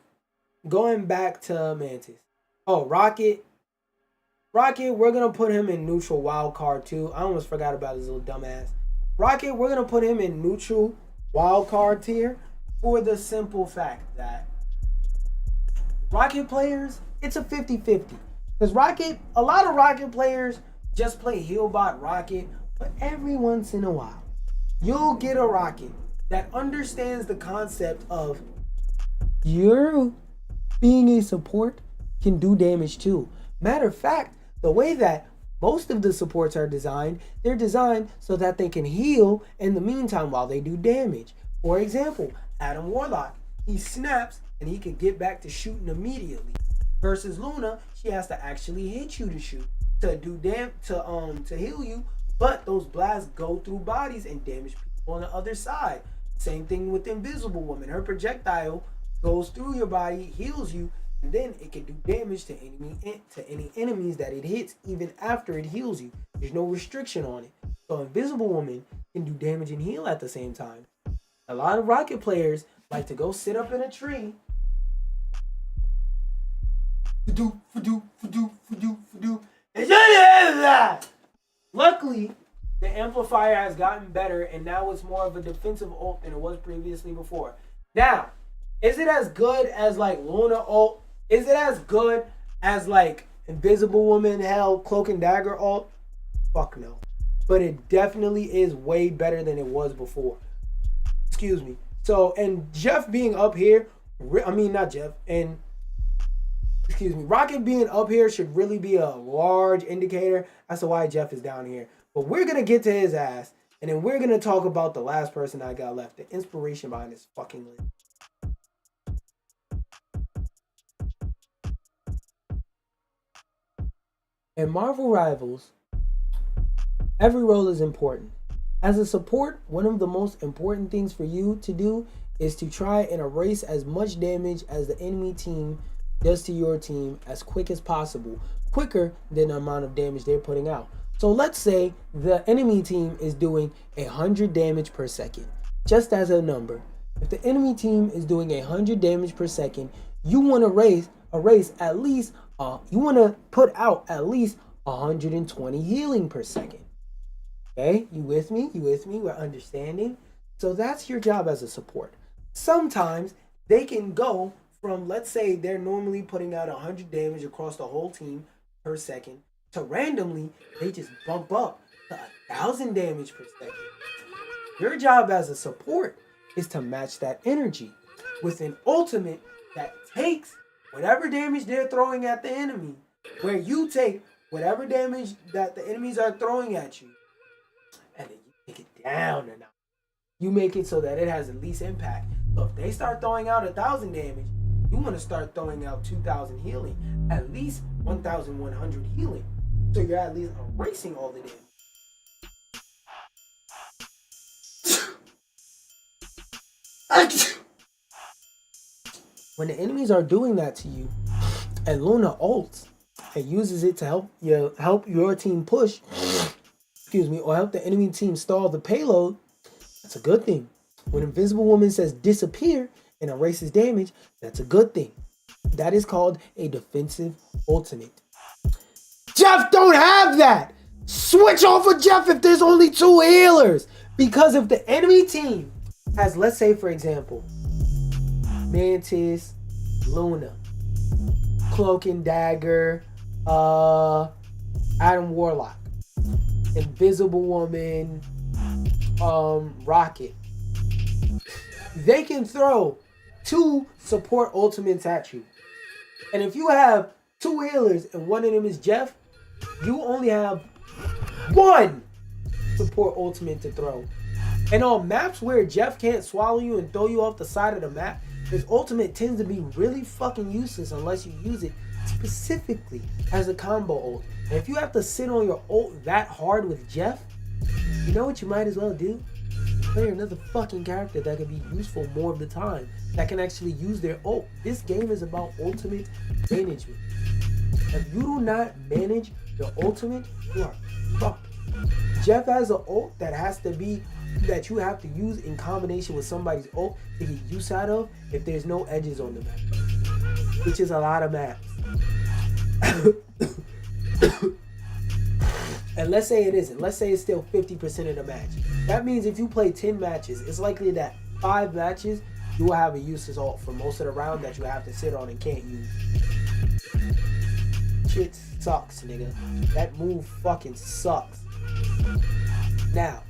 going back to Mantis. Oh, Rocket. Rocket, we're going to put him in neutral wild card too. I almost forgot about his little dumbass. Rocket, we're going to put him in neutral wild card tier for the simple fact that Rocket players, it's a 50-50. Because Rocket, a lot of Rocket players just play Healbot Rocket, but every once in a while, you'll get a Rocket that understands the concept of you're being a support can do damage too. Matter of fact, the way that most of the supports are designed, they're designed so that they can heal in the meantime while they do damage. For example, Adam Warlock, he snaps and he can get back to shooting immediately. Versus Luna, she has to actually hit you to shoot, to do to heal you, but those blasts go through bodies and damage people on the other side. Same thing with Invisible Woman. Her projectile goes through your body, heals you, and then it can do damage to any enemies that it hits even after it heals you. There's no restriction on it. So Invisible Woman can do damage and heal at the same time. A lot of Rocket players like to go sit up in a tree. Luckily, the amplifier has gotten better, and now it's more of a defensive ult than it was previously before. Now, is it as good as like Luna ult? Is it as good as like Invisible Woman, hell, Cloak and Dagger ult? Fuck no. But it definitely is way better than it was before. Excuse me. So, and Jeff being up here, not Jeff, and Rocket being up here should really be a large indicator as to why Jeff is down here. But we're going to get to his ass, and then we're going to talk about the last person I got left, the inspiration behind this fucking list. In Marvel Rivals, every role is important. As a support, one of the most important things for you to do is to try and erase as much damage as the enemy team does to your team as quick as possible, quicker than the amount of damage they're putting out. So let's say the enemy team is doing 100 damage per second. Just as a number, if the enemy team is doing 100 damage per second, you want to erase at least, you want to put out at least 120 healing per second. Okay, you with me? We're understanding. So that's your job as a support. Sometimes they can go from, let's say they're normally putting out 100 damage across the whole team per second, to randomly they just bump up to 1,000 damage per second. Your job as a support is to match that energy with an ultimate that takes whatever damage they're throwing at the enemy where you take whatever damage that the enemies are throwing at you, and then you take it down a notch. You make it so that it has the least impact. So if they start throwing out 1,000 damage, you want to start throwing out 2,000 healing, at least 1,100 healing. So you're at least erasing all the damage. When the enemies are doing that to you, and Luna ults and uses it to help your team push, excuse me, or help the enemy team stall the payload, that's a good thing. When Invisible Woman says disappear and erases damage, that's a good thing. That is called a defensive ultimate. Jeff don't have that. Switch off of Jeff if there's only 2 healers. Because if the enemy team has, let's say for example, Mantis, Luna, Cloak and Dagger, Adam Warlock, Invisible Woman, Rocket, they can throw 2 support ultimates at you. And if you have 2 healers and one of them is Jeff, you only have 1 support ultimate to throw. And on maps where Jeff can't swallow you and throw you off the side of the map, his ultimate tends to be really fucking useless unless you use it specifically as a combo ult. And if you have to sit on your ult that hard with Jeff, you know what you might as well do? Play another fucking character that can be useful more of the time, that can actually use their ult. This game is about ultimate management. If you do not manage your ultimate, you are fucked. Jeff has an ult that has to be, that you have to use in combination with somebody's ult to get use out of if there's no edges on the map, which is a lot of maps. And let's say it isn't. Let's say it's still 50% of the match. That means if you play 10 matches, it's likely that 5 matches you will have a useless ult for most of the round that you have to sit on and can't use. Shit sucks, nigga. That move fucking sucks. Now,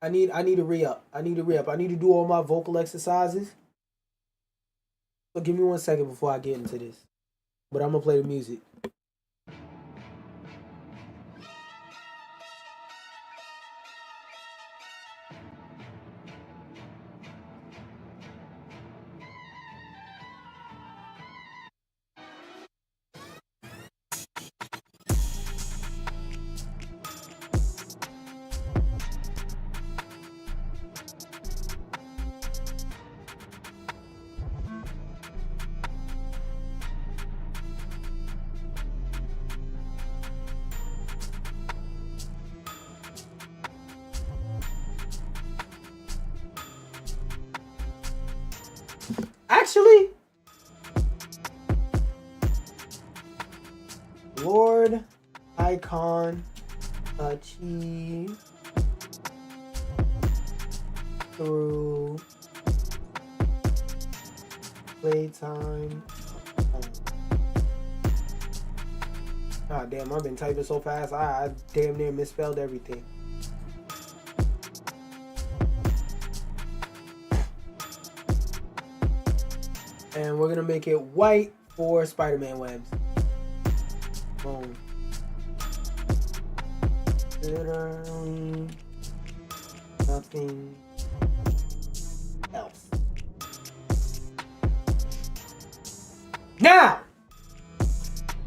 I need to re-up. I need to do all my vocal exercises. So give me 1 second before I get into this. But I'm gonna play the music. Actually, Lord Icon achieve through playtime. Ah, damn, I've been typing so fast, I damn near misspelled everything. And we're gonna make it white for Spider-Man webs. Boom. Literally nothing else. Now,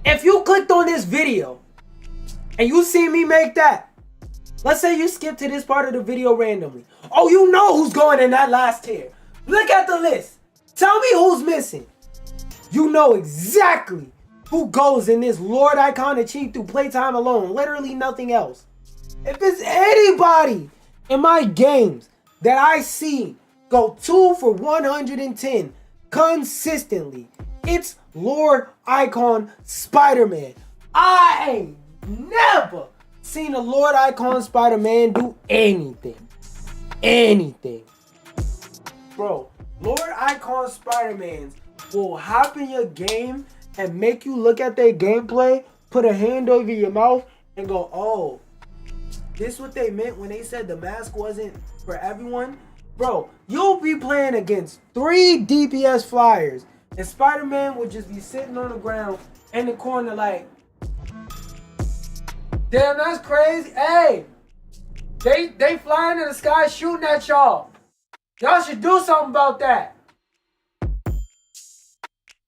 if you clicked on this video and you see me make that, let's say you skip to this part of the video randomly. Oh, you know who's going in that last tier. Look at the list. Tell me who's missing. You know exactly who goes in this Lord Icon achieved through playtime alone. Literally nothing else. If it's anybody in my games that I see go 2 for 110 consistently, it's Lord Icon Spider-Man. I ain't never seen a Lord Icon Spider-Man do anything. Anything. Bro, Lord Icon Spider-Mans will hop in your game and make you look at their gameplay, put a hand over your mouth, and go, oh, this what they meant when they said the mask wasn't for everyone? Bro, you'll be playing against 3 DPS flyers And Spider-Man would just be sitting on the ground in the corner like, damn, that's crazy. Hey, they flying in the sky shooting at y'all. Y'all should do something about that.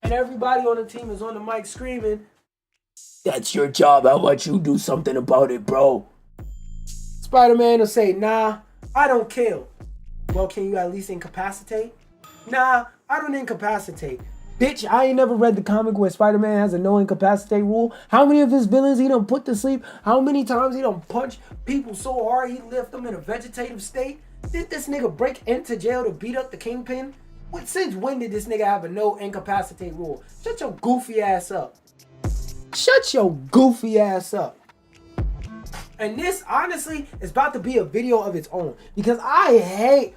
And everybody on the team is on the mic screaming, that's your job. How about you do something about it, bro? Spider-Man will say, nah, I don't kill. Well, can you at least incapacitate? Nah, I don't incapacitate. Bitch, I ain't never read the comic where Spider-Man has a no incapacitate rule. How many of his villains he done put to sleep? How many times he done punch people so hard he left them in a vegetative state? Did this nigga break into jail to beat up the Kingpin? Since when did this nigga have a no incapacitate rule? Shut your goofy ass up. Shut your goofy ass up. And this, honestly, is about to be a video of its own. Because I hate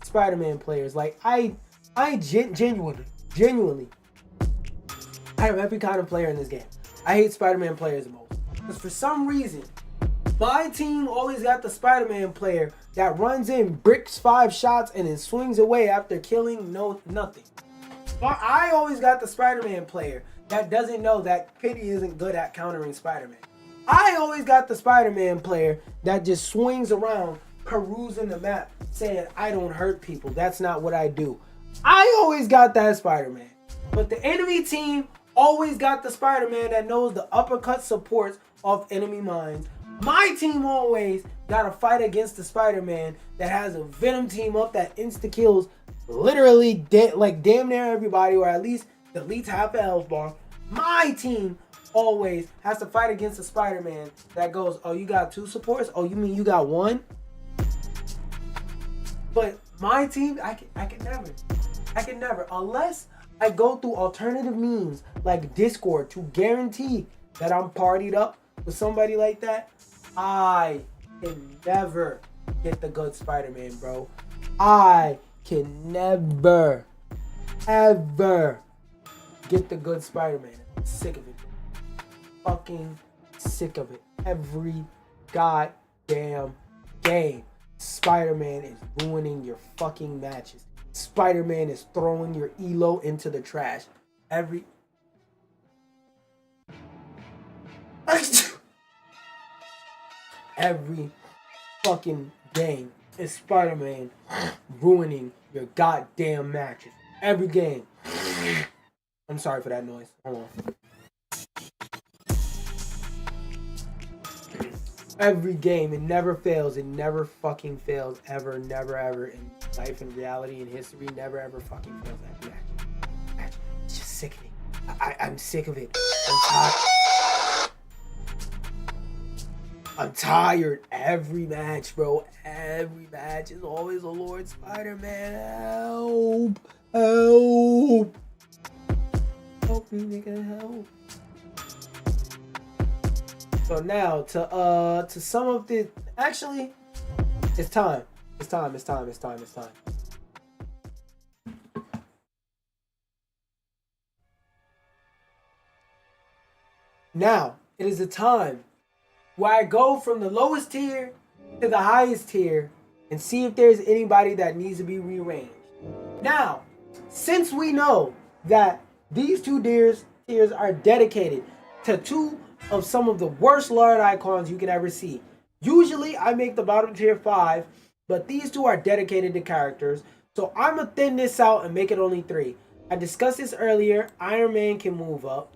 Spider-Man players. Like, I genuinely, I have every kind of player in this game. I hate Spider-Man players the most. Because for some reason, my team always got the Spider-Man player that runs in, bricks 5 shots, and then swings away after killing nothing. But I always got the Spider-Man player that doesn't know that Pity isn't good at countering Spider-Man. I always got the Spider-Man player that just swings around, perusing the map, saying, I don't hurt people. That's not what I do. I always got that Spider-Man. But the enemy team always got the Spider-Man that knows the uppercut supports of enemy minds. My team always got to fight against the Spider-Man that has a Venom team up that insta-kills literally damn near everybody, or at least deletes half the health bar. My team always has to fight against a Spider-Man that goes, oh, you got 2 supports? Oh, you mean you got 1? But my team, I can never, unless I go through alternative means like Discord to guarantee that I'm partied up with somebody like that, I can never get the good Spider-Man, bro. I can never, ever get the good Spider-Man. I'm sick of it. Fucking sick of it. Every goddamn game, Spider-Man is ruining your fucking matches. Spider-Man is throwing your elo into the trash. Every fucking game is Spider-Man ruining your goddamn matches. Every game. I'm sorry for that noise. Hold on. Every game, it never fails. It never fucking fails. Ever, never, ever in life, in reality, in history, never, ever fucking fails. Every match. It's just sickening. I'm sick of it. I'm tired. Every match, bro. Every match is always a Lord Spider-Man. Help. Help. Help me, nigga. Help. So now to sum up the, actually, it's time. Now it is a time where I go from the lowest tier to the highest tier and see if there's anybody that needs to be rearranged. Now, since we know that these 2 tiers are dedicated to 2 of some of the worst Lord icons you can ever see. Usually I make the bottom tier 5, but these 2 are dedicated to characters. So I'm going to thin this out and make it only 3. I discussed this earlier. Iron Man can move up.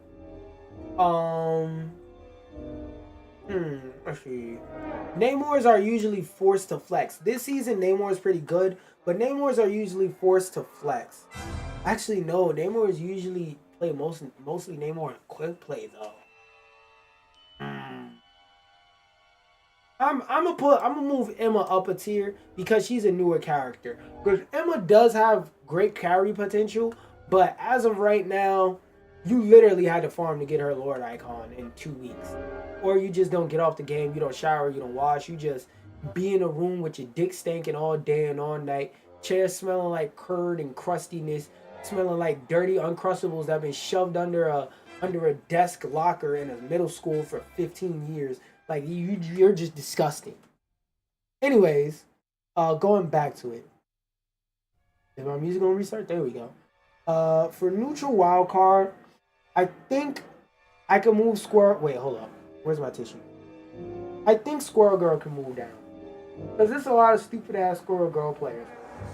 Let's see. Namors are usually forced to flex. This season Namor is pretty good, but Namors are usually forced to flex. Actually, no. Namor is usually play mostly Namor in quick play though. I'm gonna move Emma up a tier because she's a newer character. Because Emma does have great carry potential, but as of right now, you literally had to farm to get her Lord icon in 2 weeks. Or you just don't get off the game, you don't shower, you don't wash, you just be in a room with your dick stinking all day and all night, chairs smelling like curd and crustiness, smelling like dirty Uncrustables that have been shoved under a desk locker in a middle school for 15 years. Like, you're just disgusting. Anyways, going back to it. Is my music gonna restart? There we go. For neutral wild card, I think I can move Squirrel. Wait, hold up. Where's my tissue? I think Squirrel Girl can move down. Because there's a lot of stupid ass Squirrel Girl players.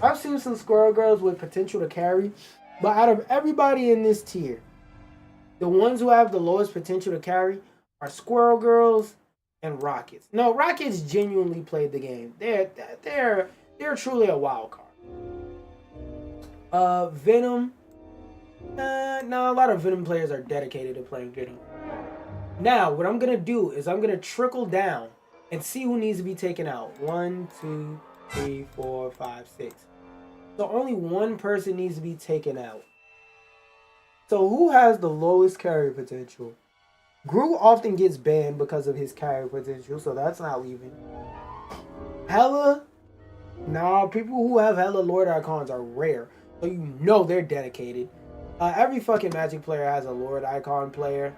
I've seen some Squirrel Girls with potential to carry, but out of everybody in this tier, the ones who have the lowest potential to carry are Squirrel Girls and Rockets. No, Rockets genuinely played the game. They're truly a wild card. Venom. No, a lot of Venom players are dedicated to playing Venom. Now, what I'm gonna do is I'm gonna trickle down and see who needs to be taken out. 1, 2, 3, 4, 5, 6. So only one person needs to be taken out. So who has the lowest carry potential? Gru often gets banned because of his carry potential, so that's not leaving. Hella? No, people who have hella Lord Icons are rare, so you know they're dedicated. Every fucking Magic player has a Lord Icon player.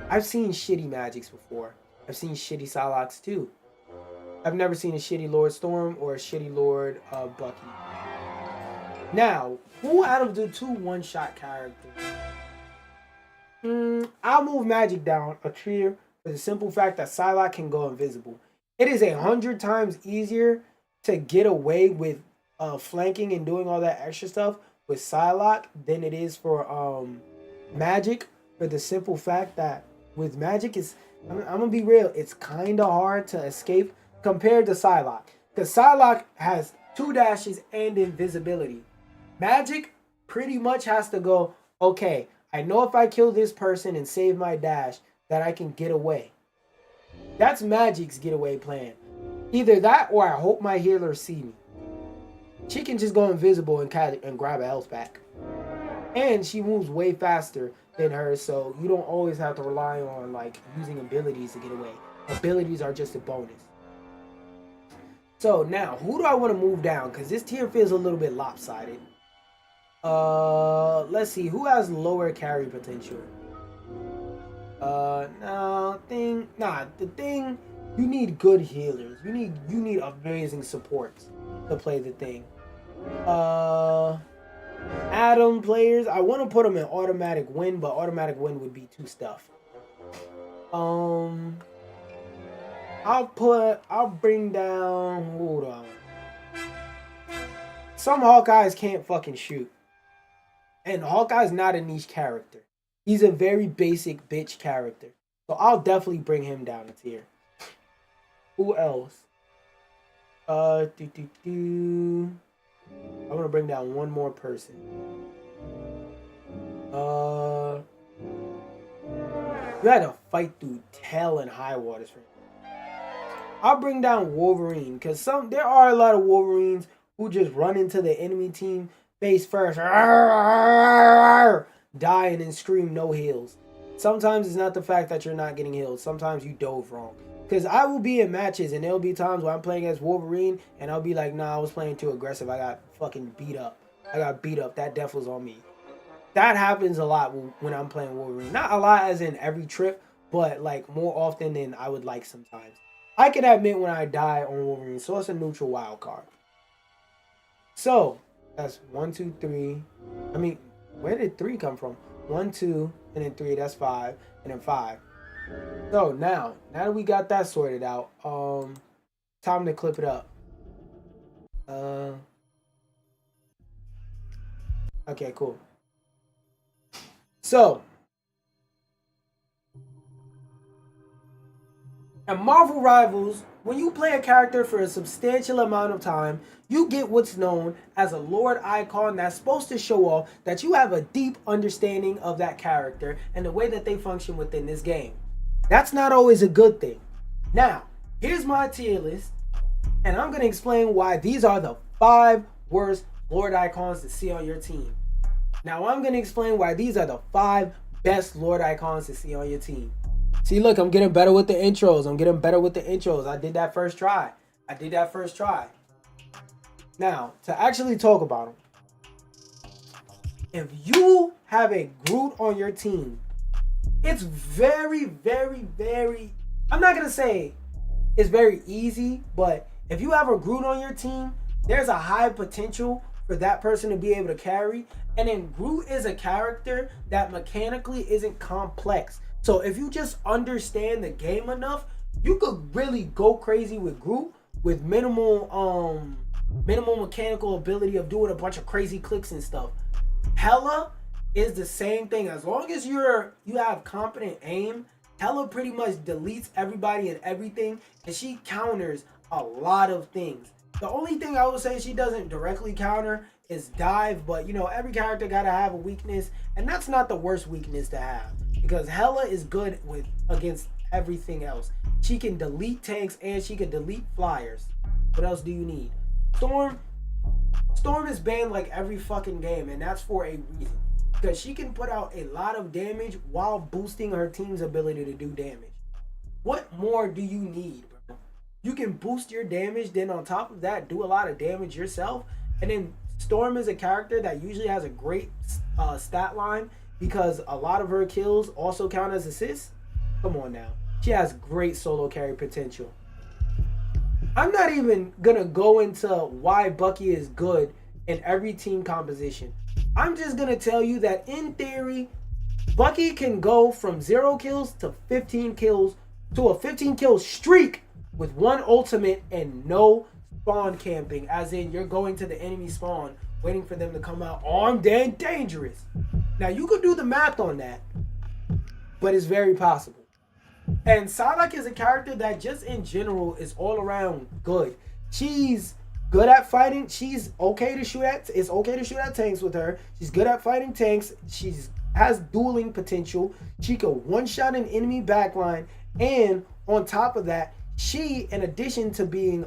I've seen shitty Magics before. I've seen shitty Psylocks too. I've never seen a shitty Lord Storm or a shitty Lord Bucky. Now, who out of the two one-shot characters? I'll move Magic down a tier for the simple fact that Psylocke can go invisible. It is 100 times easier to get away with flanking and doing all that extra stuff with Psylocke than it is for Magic, for the simple fact that with Magic, I'm gonna be real, it's kind of hard to escape compared to Psylocke. Because Psylocke has 2 dashes and invisibility. Magic pretty much has to go, okay, I know if I kill this person and save my dash that I can get away. That's Magic's getaway plan. Either that or I hope my healers see me. She can just go invisible and grab a health back. And she moves way faster than her, so you don't always have to rely on like using abilities to get away. Abilities are just a bonus. So now, who do I want to move down? Because this tier feels a little bit lopsided. Let's see, who has lower carry potential? The thing, you need good healers. You need amazing supports to play the thing. Atom players, I want to put them in automatic win, but automatic win would be too stuffed. I'll bring down, hold on. Some Hawkeyes can't fucking shoot. And Hawkeye's not a niche character. He's a very basic bitch character. So I'll definitely bring him down a tier. Who else? I'm gonna bring down one more person. You had to fight through hell and high waters for him. I'll bring down Wolverine, because there are a lot of Wolverines who just run into the enemy team face first, dying and scream no heals. Sometimes it's not the fact that you're not getting healed. Sometimes you dove wrong. Because I will be in matches and there'll be times where I'm playing as Wolverine and I'll be like, nah, I was playing too aggressive. I got fucking beat up. That death was on me. That happens a lot when I'm playing Wolverine. Not a lot as in every trip, but like more often than I would like sometimes. I can admit when I die on Wolverine, so it's a neutral wild card. So, that's 1, 2, 3. I mean, where did 3 come from? 1, 2, and then 3, that's 5, and then 5. So now that we got that sorted out, time to clip it up. Okay, cool. So, at Marvel Rivals, when you play a character for a substantial amount of time, you get what's known as a Lord Icon that's supposed to show off that you have a deep understanding of that character and the way that they function within this game. That's not always a good thing. Now, here's my tier list, and I'm going to explain why these are the 5 worst Lord Icons to see on your team. Now, I'm going to explain why these are the 5 best Lord Icons to see on your team. See, look, I'm getting better with the intros. I did that first try. Now, to actually talk about them. If you have a Groot on your team, it's very, very, very... I'm not going to say it's very easy, but if you have a Groot on your team, there's a high potential for that person to be able to carry. And then Groot is a character that mechanically isn't complex. So if you just understand the game enough, you could really go crazy with Groot with minimal mechanical ability of doing a bunch of crazy clicks and stuff. Hela is the same thing. As long as you have competent aim, Hela pretty much deletes everybody and everything, and she counters a lot of things. The only thing I would say she doesn't directly counter is dive, but you know, every character gotta have a weakness, and that's not the worst weakness to have, because Hela is good against everything else. She can delete tanks and she can delete flyers. What else do you need? Storm is banned like every fucking game, and that's for a reason. Because she can put out a lot of damage while boosting her team's ability to do damage. What more do you need, bro? You can boost your damage, then on top of that, do a lot of damage yourself. And then Storm is a character that usually has a great stat line because a lot of her kills also count as assists. Come on now. She has great solo carry potential. I'm not even gonna go into why Bucky is good in every team composition. I'm just gonna tell you that in theory, Bucky can go from 0 kills to 15 kills to a 15 kill streak with one ultimate and no spawn camping, as in you're going to the enemy spawn waiting for them to come out armed and dangerous. Now you could do the math on that, but it's very possible. And Psylocke is a character that just in general is all around good. She's good at fighting. She's okay to shoot at. It's okay to shoot at tanks with her. She's good at fighting tanks. She's has dueling potential. She can one-shot an enemy backline, and on top of that, she, in addition to being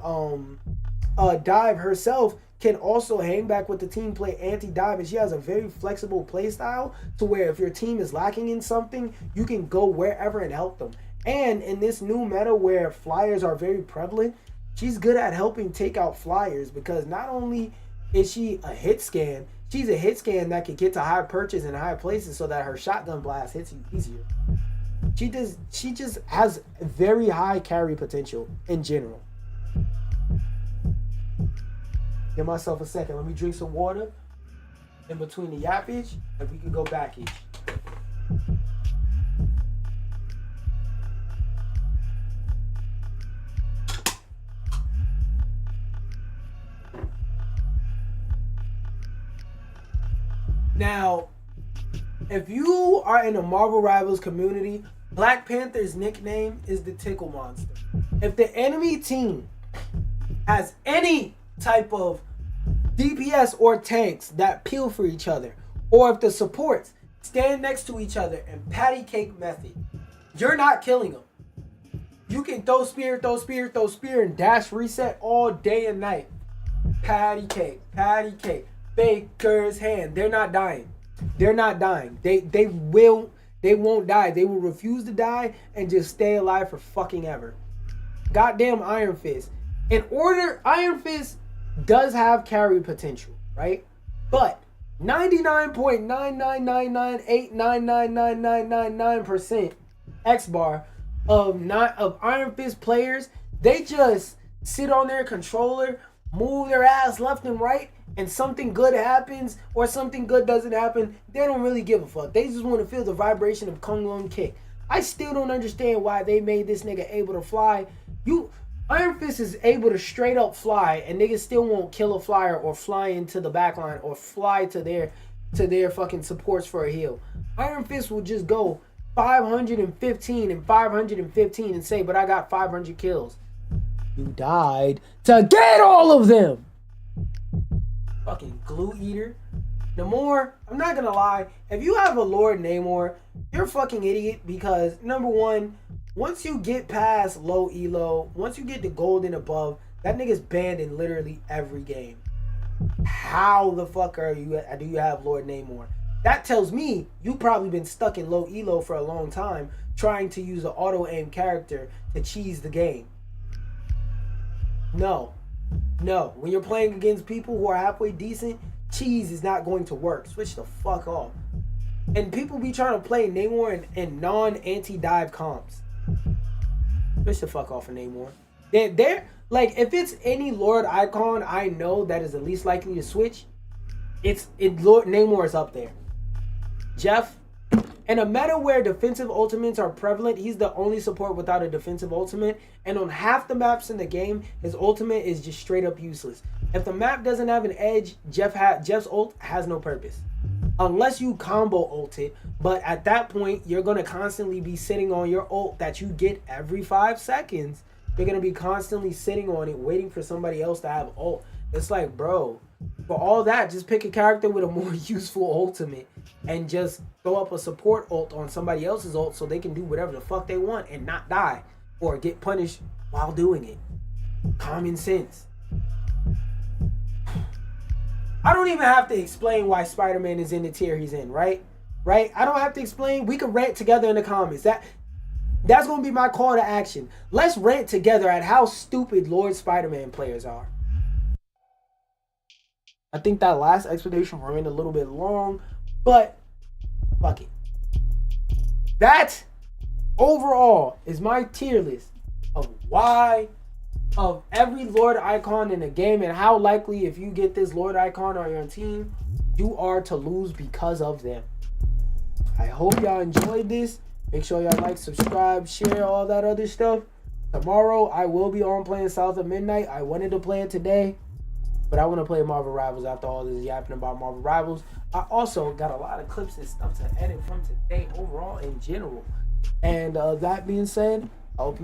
dive herself, can also hang back with the team, play anti-dive, and she has a very flexible play style to where if your team is lacking in something, you can go wherever and help them. And in this new meta where flyers are very prevalent, she's good at helping take out flyers, because not only is she a hit scan, she's a hit scan that can get to high perches and high places so that her shotgun blast hits you easier. She just has very high carry potential in general. Give myself a second. Let me drink some water in between the yappage, and we can go back each. Now, if you are in the Marvel Rivals community, Black Panther's nickname is the Tickle Monster. If the enemy team has any type of DPS or tanks that peel for each other, or if the supports stand next to each other in patty cake method, you're not killing them. You can throw spear, and dash reset all day and night. Patty cake, Baker's hand. They're not dying. They won't die. They will refuse to die and just stay alive for fucking ever. Goddamn Iron Fist. Iron Fist does have carry potential, right? But 99.99998999999% X bar of Iron Fist players, they just sit on their controller, move their ass left and right, and something good happens or something good doesn't happen, they don't really give a fuck. They just want to feel the vibration of Kung Lung Kick. I still don't understand why they made this nigga able to fly. Iron Fist is able to straight up fly, and niggas still won't kill a flyer or fly into the backline or fly to their fucking supports for a heal. Iron Fist will just go 515 and 515 and say, but I got 500 kills. You died to get all of them. Fucking glue eater. Namor, I'm not gonna lie, if you have a Lord Namor, you're a fucking idiot, because number one, once you get past low elo, once you get to gold and above, that nigga's banned in literally every game. How the fuck do you have Lord Namor? That tells me you probably been stuck in low elo for a long time trying to use an auto aim character to cheese the game. No. When you're playing against people who are halfway decent, cheese is not going to work. Switch the fuck off. And people be trying to play Namor in non-anti-dive comps. Switch the fuck off of Namor. They're like, if it's any Lord icon I know that is the least likely to switch, Lord Namor is up there. Jeff, in a meta where defensive ultimates are prevalent, he's the only support without a defensive ultimate. And on half the maps in the game, his ultimate is just straight up useless. If the map doesn't have an edge, Jeff's ult has no purpose. Unless you combo ult it, but at that point, you're going to constantly be sitting on your ult that you get every 5 seconds. You're going to be constantly sitting on it, waiting for somebody else to have ult. It's like, bro, for all that, just pick a character with a more useful ultimate and just throw up a support ult on somebody else's ult so they can do whatever the fuck they want and not die or get punished while doing it. Common sense. I don't even have to explain why Spider-Man is in the tier he's in, right? Right? I don't have to explain. We can rant together in the comments. That's going to be my call to action. Let's rant together at how stupid Lord Spider-Man players are. I think that last explanation ran a little bit long, but fuck it. That overall is my tier list of why, of every Lord icon in the game and how likely if you get this Lord icon on your team, you are to lose because of them. I hope y'all enjoyed this. Make sure y'all like, subscribe, share, all that other stuff. Tomorrow I will be on playing South of Midnight. I wanted to play it today, but I want to play Marvel Rivals after all this yapping about Marvel Rivals. I also got a lot of clips and stuff to edit from today overall in general. And that being said, I hope you